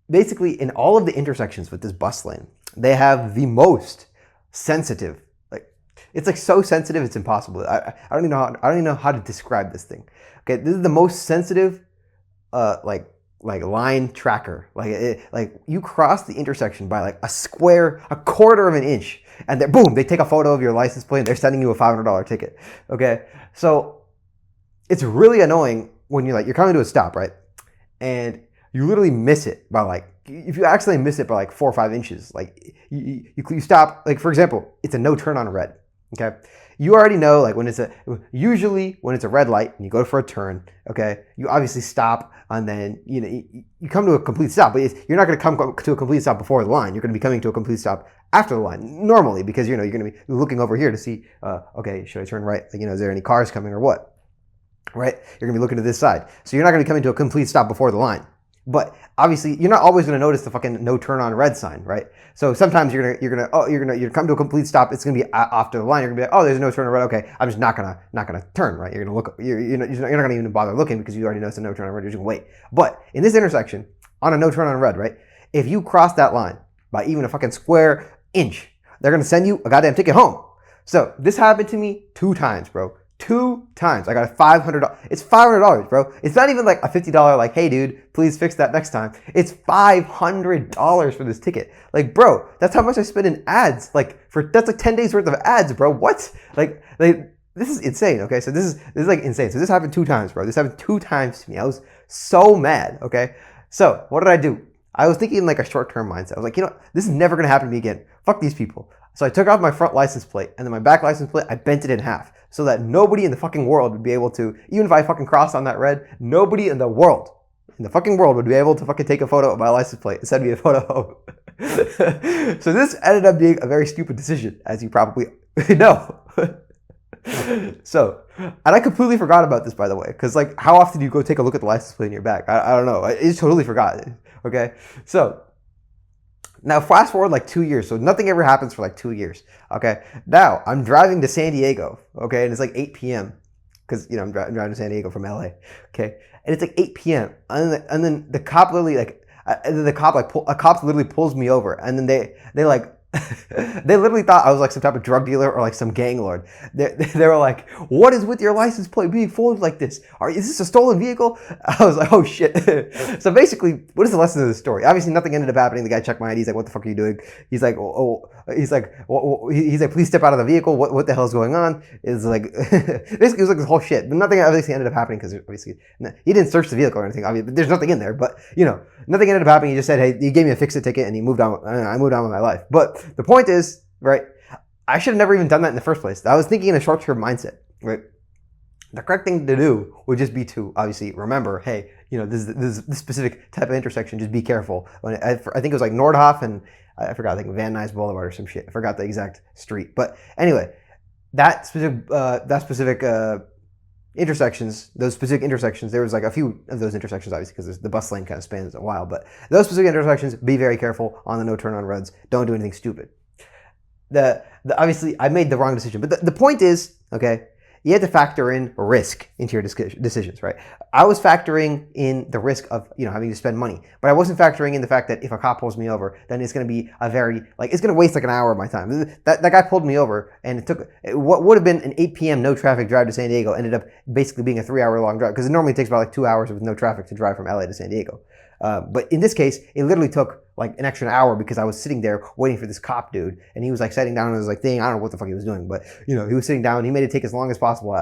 basically in all of the intersections with this bus lane, they have the most sensitive, like, it's like so sensitive, it's impossible. I don't even know how to describe this thing. Okay, this is the most sensitive, like line tracker. Like you cross the intersection by like a quarter of an inch, and boom, they take a photo of your license plate and they're sending you a $500 ticket. Okay, so it's really annoying when you're coming to a stop, right? And you literally miss it by like, if you accidentally miss it by like 4 or 5 inches, like you stop, like for example, it's a no turn on red. Okay, you already know, like usually when it's a red light and you go for a turn, okay, you obviously stop, and then you come to a complete stop, but you're not going to come to a complete stop before the line. You're going to be coming to a complete stop after the line normally, because you're going to be looking over here to see, okay, should I turn right? Like, is there any cars coming or what? Right? You're going to be looking to this side, so you're not going to be coming to a complete stop before the line. But obviously, you're not always going to notice the fucking no turn on red sign, right? So sometimes you're come to a complete stop. It's going to be off to the line. You're going to be like, oh, there's no turn on red. Okay, I'm just not gonna turn, right? You're going to look. You're not going to even bother looking because you already noticed a no turn on red. You're just going to wait. But in this intersection, on a no turn on red, right? If you cross that line by even a fucking square inch, they're going to send you a goddamn ticket home. So this happened to me 2 times, bro. 2 times. I got a $500. It's $500, bro. It's not even like a $50 like, hey, dude, please fix that next time. It's $500 for this ticket. Like, bro, that's how much I spend in ads. That's like 10 days worth of ads, bro. What? Like this is insane. Okay, so this is like insane. So this happened 2 times, bro. This happened 2 times to me. I was so mad. Okay, so what did I do? I was thinking in like a short-term mindset. I was like, you know, this is never gonna happen to me again. Fuck these people. So I took off my front license plate, and then my back license plate, I bent it in half so that nobody in the fucking world would be able to, even if I fucking crossed on that red, nobody in the fucking world would be able to fucking take a photo of my license plate and send me a photo home. So this ended up being a very stupid decision, as you probably know. So, and I completely forgot about this, by the way, because like, how often do you go take a look at the license plate in your back? I don't know. I just totally forgot. Okay, so now fast forward like 2 years, so nothing ever happens for like 2 years. Okay, now I'm driving to San Diego. Okay, and it's like 8 p.m. because you know I'm driving to San Diego from LA. Okay, and it's like 8 p.m. and then the cop literally like a cop literally pulls me over, and then they like. They literally thought I was like some type of drug dealer or like some gang lord. They were like, "What is with your license plate being folded like this? Is this a stolen vehicle?" I was like, "Oh shit!" So basically, what is the lesson of the story? Obviously, nothing ended up happening. The guy checked my ID. He's like, "What the fuck are you doing?" He's like, he's like, "Please step out of the vehicle. What the hell is going on?" It's like, basically, it was like this whole shit. But nothing obviously ended up happening because obviously he didn't search the vehicle or anything. Obviously, there's nothing in there. But you know, nothing ended up happening. He just said, "Hey," he gave me a fix-it ticket, and he moved on. I moved on with my life. But the point is, right, I should have never even done that in the first place. I was thinking in a short-term mindset, right? The correct thing to do would just be to obviously remember, hey, you know, this specific type of intersection, just be careful. I think it was like Nordhoff and I forgot, I think Van Nuys Boulevard or some shit. I forgot the exact street. But anyway, that specific intersections, those specific intersections, there was like a few of those intersections, obviously, because the bus lane kind of spans a while. But those specific intersections, be very careful on the no turn on reds. Don't do anything stupid. Obviously, I made the wrong decision. But the point is, okay, you have to factor in risk into your decisions, right? I was factoring in the risk of, you know, having to spend money, but I wasn't factoring in the fact that if a cop pulls me over, then it's going to be it's going to waste like an hour of my time. That guy pulled me over, and it took what would have been an 8 p.m. no traffic drive to San Diego ended up basically being a 3-hour long drive, because it normally takes about like 2 hours with no traffic to drive from LA to San Diego. But in this case, it literally took like an extra hour because I was sitting there waiting for this cop dude, and he was like sitting down and was like thing. I don't know what the fuck he was doing, but you know, he was sitting down. He made it take as long as possible.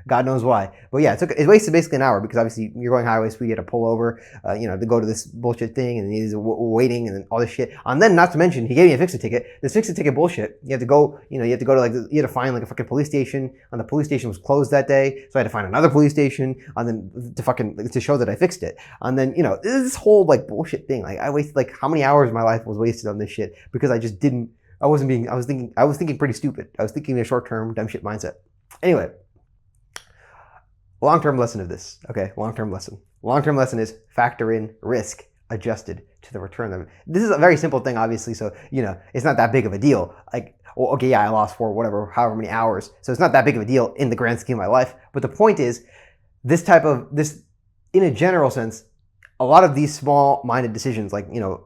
God knows why. But yeah, it wasted basically an hour because obviously you're going highway speed, you had to pull over, you know, to go to this bullshit thing, and he's waiting and all this shit. And then, not to mention, he gave me a fix-it ticket. This fix-it ticket bullshit. You have to go, you know, you had to find like a fucking police station, and the police station was closed that day, so I had to find another police station, and then to show that I fixed it. And then, you know, this whole like bullshit thing. Like I wasted like how many hours of my life was wasted on this shit because I just didn't. I was thinking pretty stupid. I was thinking in a short-term dumb shit mindset. Anyway. Long-term lesson of this, okay? Long-term lesson. Long-term lesson is factor in risk adjusted to the return. This is a very simple thing, obviously, so, you know, it's not that big of a deal. Like, well, okay, yeah, I lost for however many hours, so it's not that big of a deal in the grand scheme of my life. But the point is, this, in a general sense, a lot of these small-minded decisions, like, you know,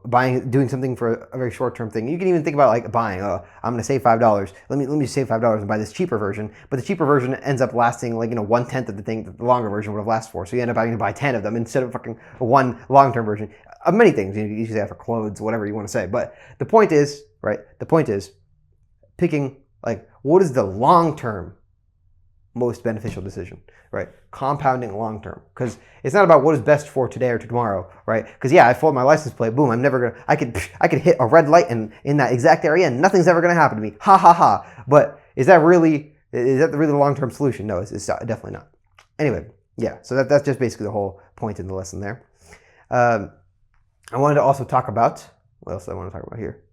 doing something for a very short-term thing. You can even think about like buying. Oh, I'm going to save $5. Let me save $5 and buy this cheaper version. But the cheaper version ends up lasting like, you know, 1/10 of the thing that the longer version would have lasted for. So you end up having to buy 10 of them instead of fucking one long-term version of many things. You usually have for clothes, whatever you want to say. But the point is, right? The point is picking like what is the long-term most beneficial decision, right? Compounding long term, because it's not about what is best for today or tomorrow, right? Because yeah, I fold my license plate, boom, I'm never gonna. I could hit a red light in that exact area, and nothing's ever gonna happen to me. Ha ha ha. But is that really the long term solution? No, it's definitely not. Anyway, yeah. So that's just basically the whole point in the lesson there. I wanted to also talk about what else do I want to talk about here.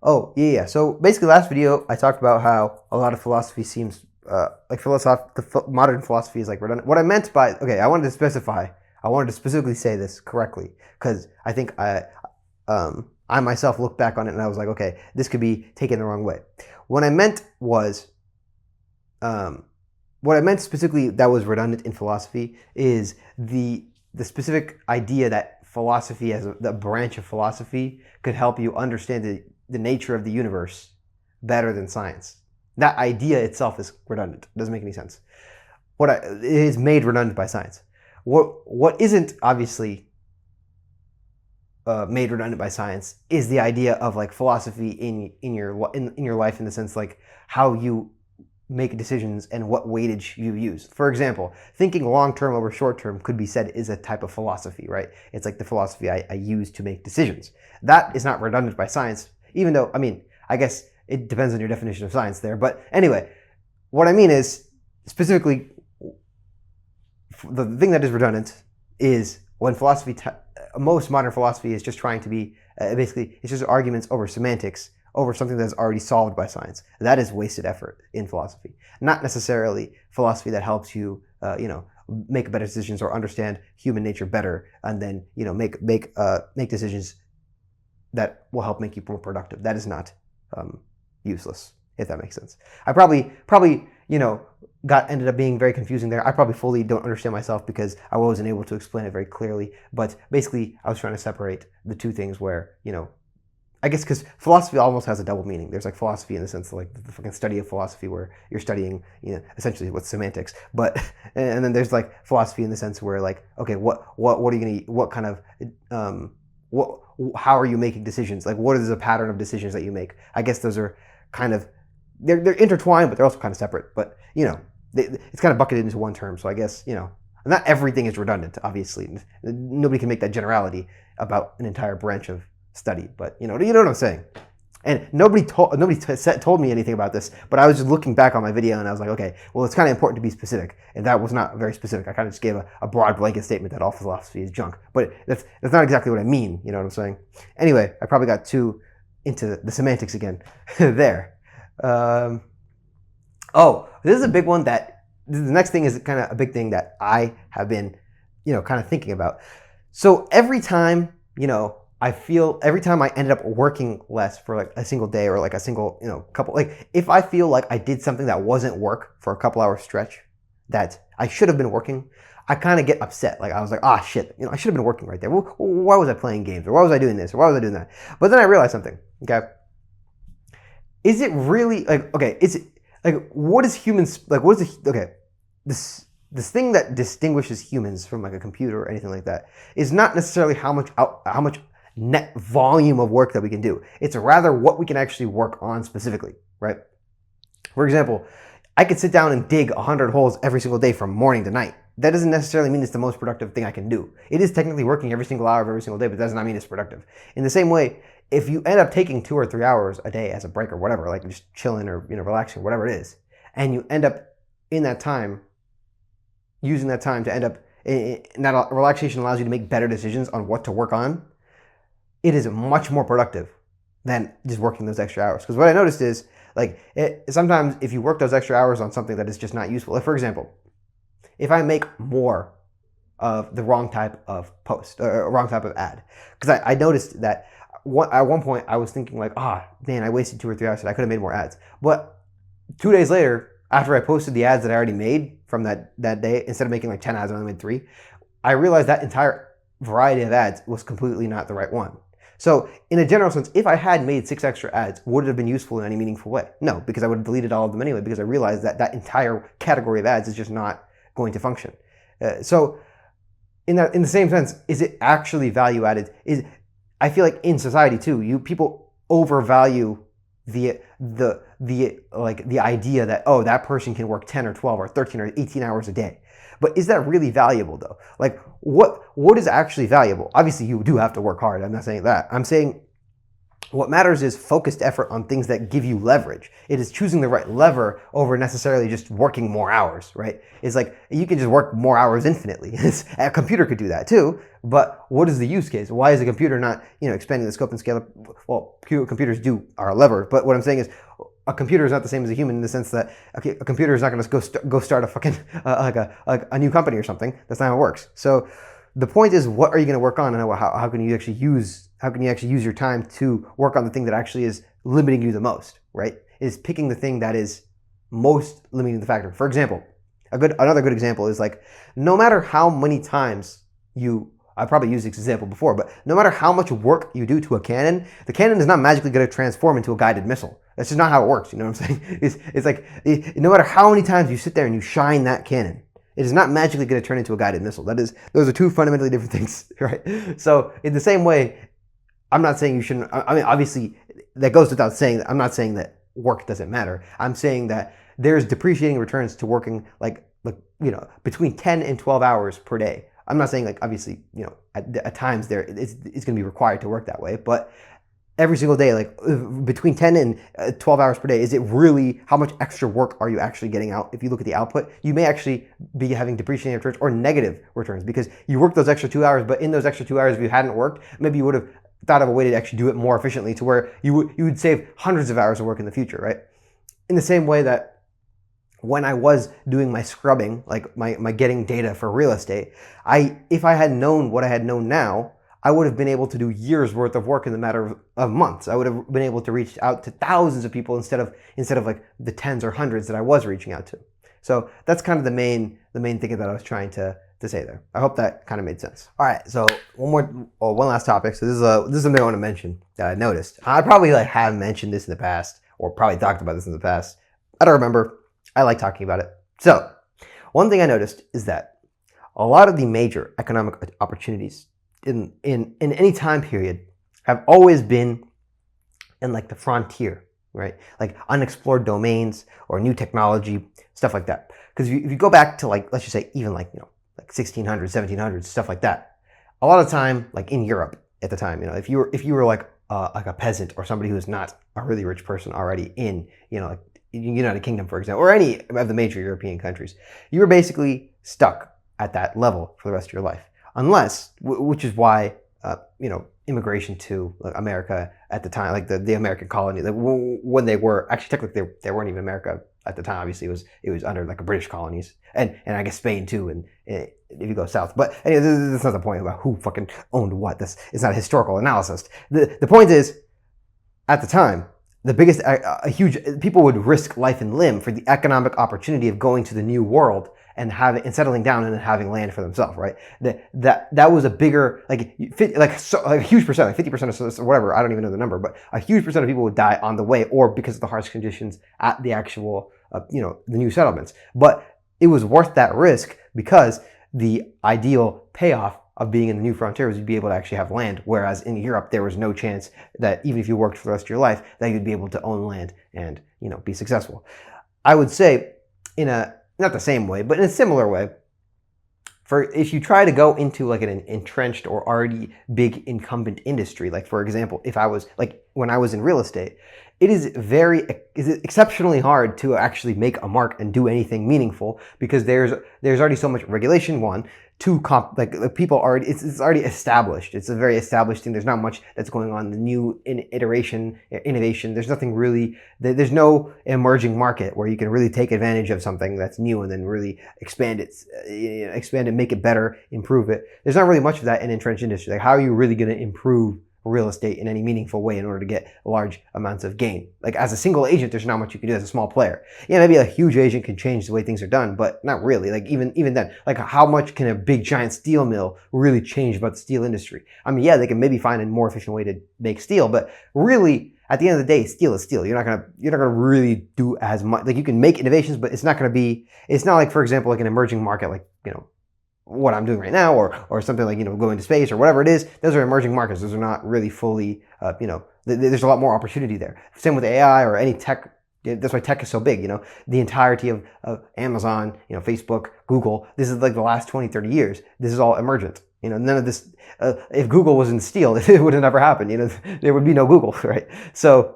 Oh yeah. So basically, last video I talked about how a lot of philosophy seems. Modern philosophy is like redundant. What I meant by, okay, I wanted to specify, I wanted to specifically say this correctly because I think I myself looked back on it and I was like, okay, this could be taken the wrong way. What I meant was, what I meant specifically that was redundant in philosophy is the specific idea that philosophy as the branch of philosophy could help you understand the nature of the universe better than science. That idea itself is redundant. It doesn't make any sense. It is made redundant by science. What isn't obviously made redundant by science is the idea of like philosophy in your life, in the sense like how you make decisions and what weightage you use. For example, thinking long term over short term could be said is a type of philosophy, right? It's like the philosophy I use to make decisions. That is not redundant by science, even though, I mean, I guess it depends on your definition of science there. But anyway, what I mean is specifically the thing that is redundant is when philosophy, most modern philosophy is just trying to be, basically, it's just arguments over semantics, over something that's already solved by science. That is wasted effort in philosophy. Not necessarily philosophy that helps you, make better decisions or understand human nature better, and then, make decisions that will help make you more productive. That is not useless, if that makes sense. I probably, ended up being very confusing there. I probably fully don't understand myself because I wasn't able to explain it very clearly. But basically, I was trying to separate the two things where, I guess because philosophy almost has a double meaning. There's like philosophy in the sense of like the fucking study of philosophy where you're studying, essentially what's semantics. But, and then there's like philosophy in the sense where like, okay, what are you going to, what kind of, how are you making decisions? Like what is the pattern of decisions that you make? I guess those are kind of, they're intertwined, but they're also kind of separate. But, it's kind of bucketed into one term. So I guess, not everything is redundant, obviously. Nobody can make that generality about an entire branch of study, but you know what I'm saying. And nobody told me anything about this, but I was just looking back on my video and I was like, okay, well, it's kind of important to be specific, and that was not very specific. I kind of just gave a broad blanket statement that all philosophy is junk, but that's not exactly what I mean. You know what I'm saying? Anyway, I probably got too into the semantics again there. This is a big one. The next thing is kind of a big thing that I have been, kind of thinking about. So every time, every time I ended up working less for like a single day or like a single, couple, like if I feel like I did something that wasn't work for a couple hour stretch that I should have been working, I kind of get upset. Like I was like, shit, I should have been working right there. Well, why was I playing games? Or why was I doing this? Or why was I doing that? But then I realized something, okay? Is it really like, okay, is it like, what is humans, like what is this thing that distinguishes humans from like a computer or anything like that is not necessarily how much net volume of work that we can do. It's rather what we can actually work on specifically, right? For example, I could sit down and dig 100 holes every single day from morning to night. That doesn't necessarily mean it's the most productive thing I can do. It is technically working every single hour of every single day, but that does not mean it's productive. In the same way, if you end up taking 2 or 3 hours a day as a break or whatever, like just chilling or relaxing, whatever it is, and you end up in that time, using that time to end up, and that relaxation allows you to make better decisions on what to work on, it is much more productive than just working those extra hours. Because what I noticed is, like, sometimes if you work those extra hours on something that is just not useful, like for example, if I make more of the wrong type of post or wrong type of ad, because I noticed that at one point I was thinking like, man, I wasted 2 or 3 hours. I could have made more ads. But 2 days later, after I posted the ads that I already made from that day, instead of making like 10 ads, I only made 3. I realized that entire variety of ads was completely not the right one. So in a general sense, if I had made 6 extra ads, would it have been useful in any meaningful way? No, because I would have deleted all of them anyway, because I realized that entire category of ads is just not going to function. So in the same sense, is it actually value added? I feel like in society too, people overvalue the idea that, that person can work 10 or 12 or 13 or 18 hours a day. But is that really valuable though? Like what is actually valuable? Obviously you do have to work hard. I'm not saying that. I'm saying what matters is focused effort on things that give you leverage. It is choosing the right lever over necessarily just working more hours, right? It's like you can just work more hours infinitely. A computer could do that too, but what is the use case? Why is a computer not, expanding the scope and scale? Well, computers are a lever, but what I'm saying is a computer is not the same as a human in the sense that a computer is not going to go start a fucking a new company or something. That's not how it works. So the point is, what are you going to work on, and how can you actually use your time to work on the thing that actually is limiting you the most, right? Is picking the thing that is most limiting the factor. For example, another good example is like, no matter how many times I probably used this example before, but no matter how much work you do to a cannon, the cannon is not magically going to transform into a guided missile. That's just not how it works. You know what I'm saying? It's like, no matter how many times you sit there and you shine that cannon, it is not magically going to turn into a guided missile. Those are two fundamentally different things, right? So in the same way, I'm not saying you shouldn't. I mean, obviously, that goes without saying. I'm not saying that work doesn't matter. I'm saying that there's depreciating returns to working like between 10 and 12 hours per day. I'm not saying, like, obviously, at times it's going to be required to work that way, but every single day, like between 10 and 12 hours per day, is it really, how much extra work are you actually getting out? If you look at the output, you may actually be having depreciating returns or negative returns because you worked those extra 2 hours, but in those extra 2 hours, if you hadn't worked, maybe you would have thought of a way to actually do it more efficiently to where you would save hundreds of hours of work in the future, right? In the same way that when I was doing my scrubbing, like my getting data for real estate, if I had known what I had known now, I would have been able to do years worth of work in the matter of months. I would have been able to reach out to thousands of people instead of like the tens or hundreds that I was reaching out to. So that's kind of the main thing that I was trying to say there. I hope that kind of made sense. All right, so one last topic. So this is something I want to mention that I noticed. I probably have mentioned this in the past, or probably talked about this in the past. I don't remember. I like talking about it. So one thing I noticed is that a lot of the major economic opportunities in any time period have always been in like the frontier, right? Like unexplored domains or new technology, stuff like that. Because if you go back to, like, let's just say even like 1600s, 1700s, stuff like that, a lot of time, like in Europe at the time, if you were like a peasant or somebody who's not a really rich person already in like United Kingdom, for example, or any of the major European countries, you were basically stuck at that level for the rest of your life, unless, which is why immigration to America at the time, like the American colony, when they were actually technically they weren't even America at the time. Obviously, it was under like a British colonies, and I guess Spain too, and if you go south. But anyway, that's not the point about who fucking owned what. It's not a historical analysis. The point is, at the time, the biggest, people would risk life and limb for the economic opportunity of going to the new world and settling down and then having land for themselves, right? That was a bigger, like a huge percent, like 50% or whatever, I don't even know the number, but a huge percent of people would die on the way or because of the harsh conditions at the actual, the new settlements. But it was worth that risk because the ideal payoff of being in the new frontier was you'd be able to actually have land, whereas in Europe there was no chance that even if you worked for the rest of your life that you'd be able to own land and be successful. I would say not the same way, but in a similar way, if you try to go into like an entrenched or already big incumbent industry, like for example, when I was in real estate, it is exceptionally hard to actually make a mark and do anything meaningful because there's already so much regulation. One, two, people already, it's already established. It's a very established thing. There's not much that's going on. The new innovation. There's nothing really. There's no emerging market where you can really take advantage of something that's new and then really expand it, make it better, improve it. There's not really much of that in entrenched industry. Like, how are you really going to improve real estate in any meaningful way in order to get large amounts of gain? Like, as a single agent, there's not much you can do as a small player. Yeah, maybe a huge agent can change the way things are done, but not really. Like, even then, like, how much can a big giant steel mill really change about the steel industry? I mean, yeah, they can maybe find a more efficient way to make steel, but really, at the end of the day, steel is steel. You're not gonna really do as much. Like, you can make innovations, but it's not like, for example, like an emerging market, like, what I'm doing right now, or something like, going to space or whatever it is. Those are emerging markets. Those are not really fully, there's a lot more opportunity there. Same with AI or any tech. That's why tech is so big. The entirety of Amazon, Facebook, Google, this is like the last 20, 30 years. This is all emergent. None of this, if Google was in steel, it would have never happened. There would be no Google, right? So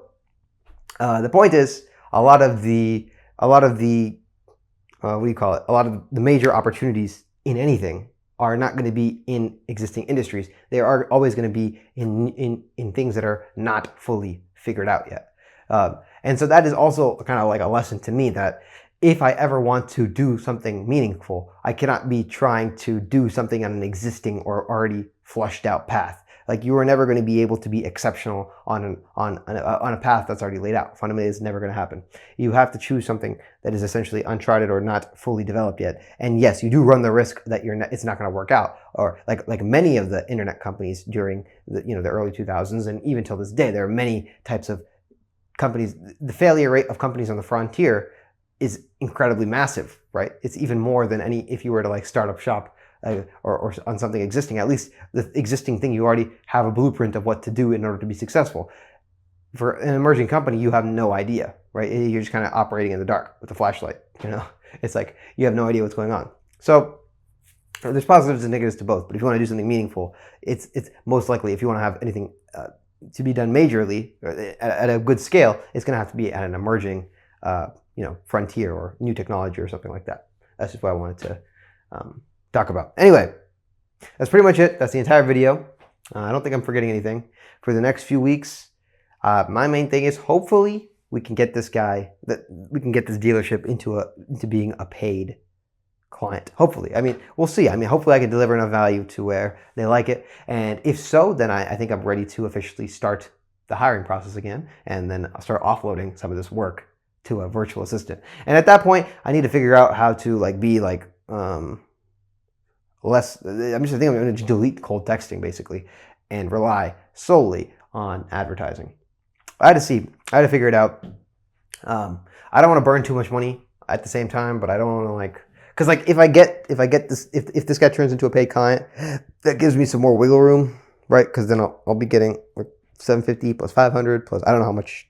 the point is, a lot of the what do you call it? A lot of the major opportunities in anything are not going to be in existing industries. They are always going to be in things that are not fully figured out yet. And so that is also kind of like a lesson to me that if I ever want to do something meaningful, I cannot be trying to do something on an existing or already flushed out path. Like, you are never going to be able to be exceptional on a path that's already laid out. Fundamentally, it's never going to happen. You have to choose something that is essentially uncharted or not fully developed yet. And yes, you do run the risk that it's not going to work out. Or like many of the internet companies during the early 2000s, and even till this day, there are many types of companies. The failure rate of companies on the frontier is incredibly massive, right? It's even more than if you were to like start up shop or on something existing. At least the existing thing, you already have a blueprint of what to do in order to be successful. For an emerging company, you have no idea, right? You're just kind of operating in the dark with a flashlight. It's like you have no idea what's going on. So there's positives and negatives to both. But if you want to do something meaningful, it's most likely, if you want to have anything to be done majorly at a good scale, it's going to have to be at an emerging frontier or new technology or something like that. That's just what I wanted to talk about. Anyway, that's pretty much it. That's the entire video. I don't think I'm forgetting anything. For the next few weeks, my main thing is hopefully we can get this dealership into being a paid client. Hopefully. I mean, we'll see. I mean, hopefully I can deliver enough value to where they like it. And if so, then I think I'm ready to officially start the hiring process again, and then I'll start offloading some of this work to a virtual assistant. And at that point, I need to figure out how to be less. I'm going to delete cold texting basically, and rely solely on advertising. I had to figure it out. I don't want to burn too much money at the same time, but I don't want to because if this guy turns into a paid client, that gives me some more wiggle room, right? Because then I'll be getting like $750 plus $500 plus, I don't know how much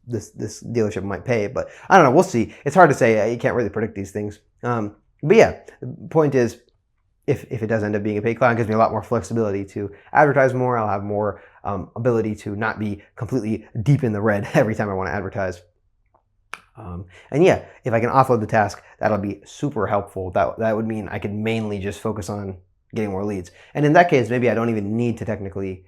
this dealership might pay, but I don't know. We'll see. It's hard to say. You can't really predict these things. But yeah, the point is, if it does end up being a paid client, it gives me a lot more flexibility to advertise more. I'll have more ability to not be completely deep in the red every time I want to advertise. And yeah, if I can offload the task, that'll be super helpful. That would mean I could mainly just focus on getting more leads. And in that case, maybe I don't even need to technically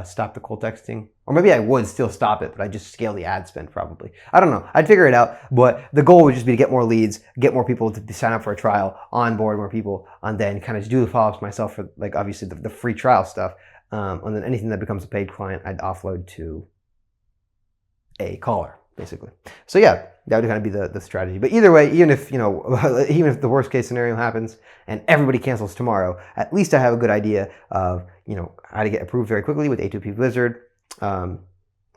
stop the cold texting. Or maybe I would still stop it, but I'd just scale the ad spend probably. I don't know. I'd figure it out. But the goal would just be to get more leads, get more people to sign up for a trial, onboard more people, and then kind of do the follow-ups myself for obviously the free trial stuff. And then anything that becomes a paid client, I'd offload to a caller, basically. So yeah, that would kind of be the strategy. But either way, even if the worst case scenario happens and everybody cancels tomorrow, at least I have a good idea of how to get approved very quickly with A2P Blizzard.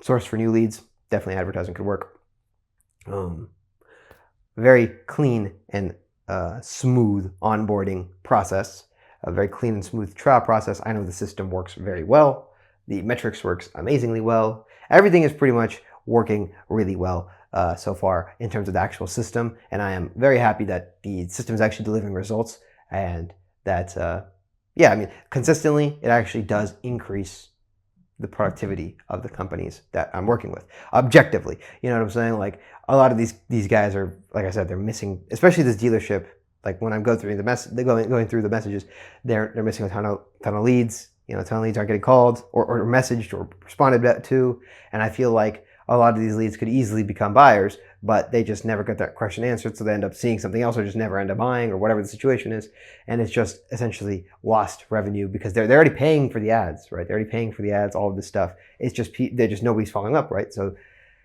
Source for new leads, definitely advertising could work. Very clean and smooth onboarding process. A very clean and smooth trial process. I know the system works very well. The metrics works amazingly well. Everything is pretty much working really well so far in terms of the actual system, and I am very happy that the system is actually delivering results, and that yeah, I mean, consistently it actually does increase the productivity of the companies that I'm working with objectively. You know what I'm saying? Like, a lot of these guys are, like I said, they're missing, especially this dealership. Like, when I'm going through going through the messages, they're missing a ton of leads. A ton of leads aren't getting called or messaged or responded to, and I feel like a lot of these leads could easily become buyers, but they just never get that question answered, so they end up seeing something else or just never end up buying, or whatever the situation is, and it's just essentially lost revenue because they're already paying for the ads, right? They're already paying for the ads, all of this stuff. It's just nobody's following up, right? So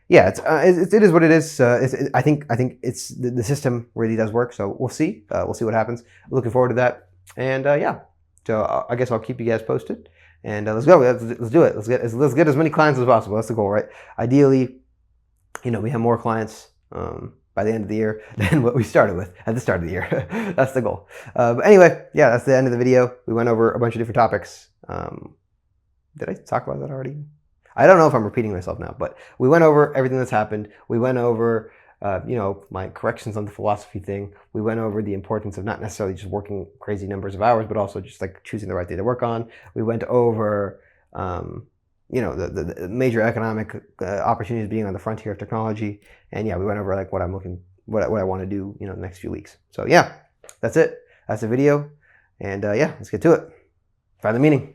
yeah, it is what it is. I think it's the system really does work. So we'll see. We'll see what happens. Looking forward to that, and yeah. So I guess I'll keep you guys posted. And let's go. Let's do it. Let's get as many clients as possible. That's the goal, right? Ideally, we have more clients by the end of the year than what we started with at the start of the year. That's the goal. But anyway, yeah, that's the end of the video. We went over a bunch of different topics. Did I talk about that already? I don't know if I'm repeating myself now, but we went over everything that's happened. We went over my corrections on the philosophy thing. We went over the importance of not necessarily just working crazy numbers of hours, but also just choosing the right thing to work on. We went over, the major economic opportunities being on the frontier of technology. And yeah, we went over what I want to do, the next few weeks. So yeah, that's it. That's the video. And yeah, let's get to it. Find the meaning.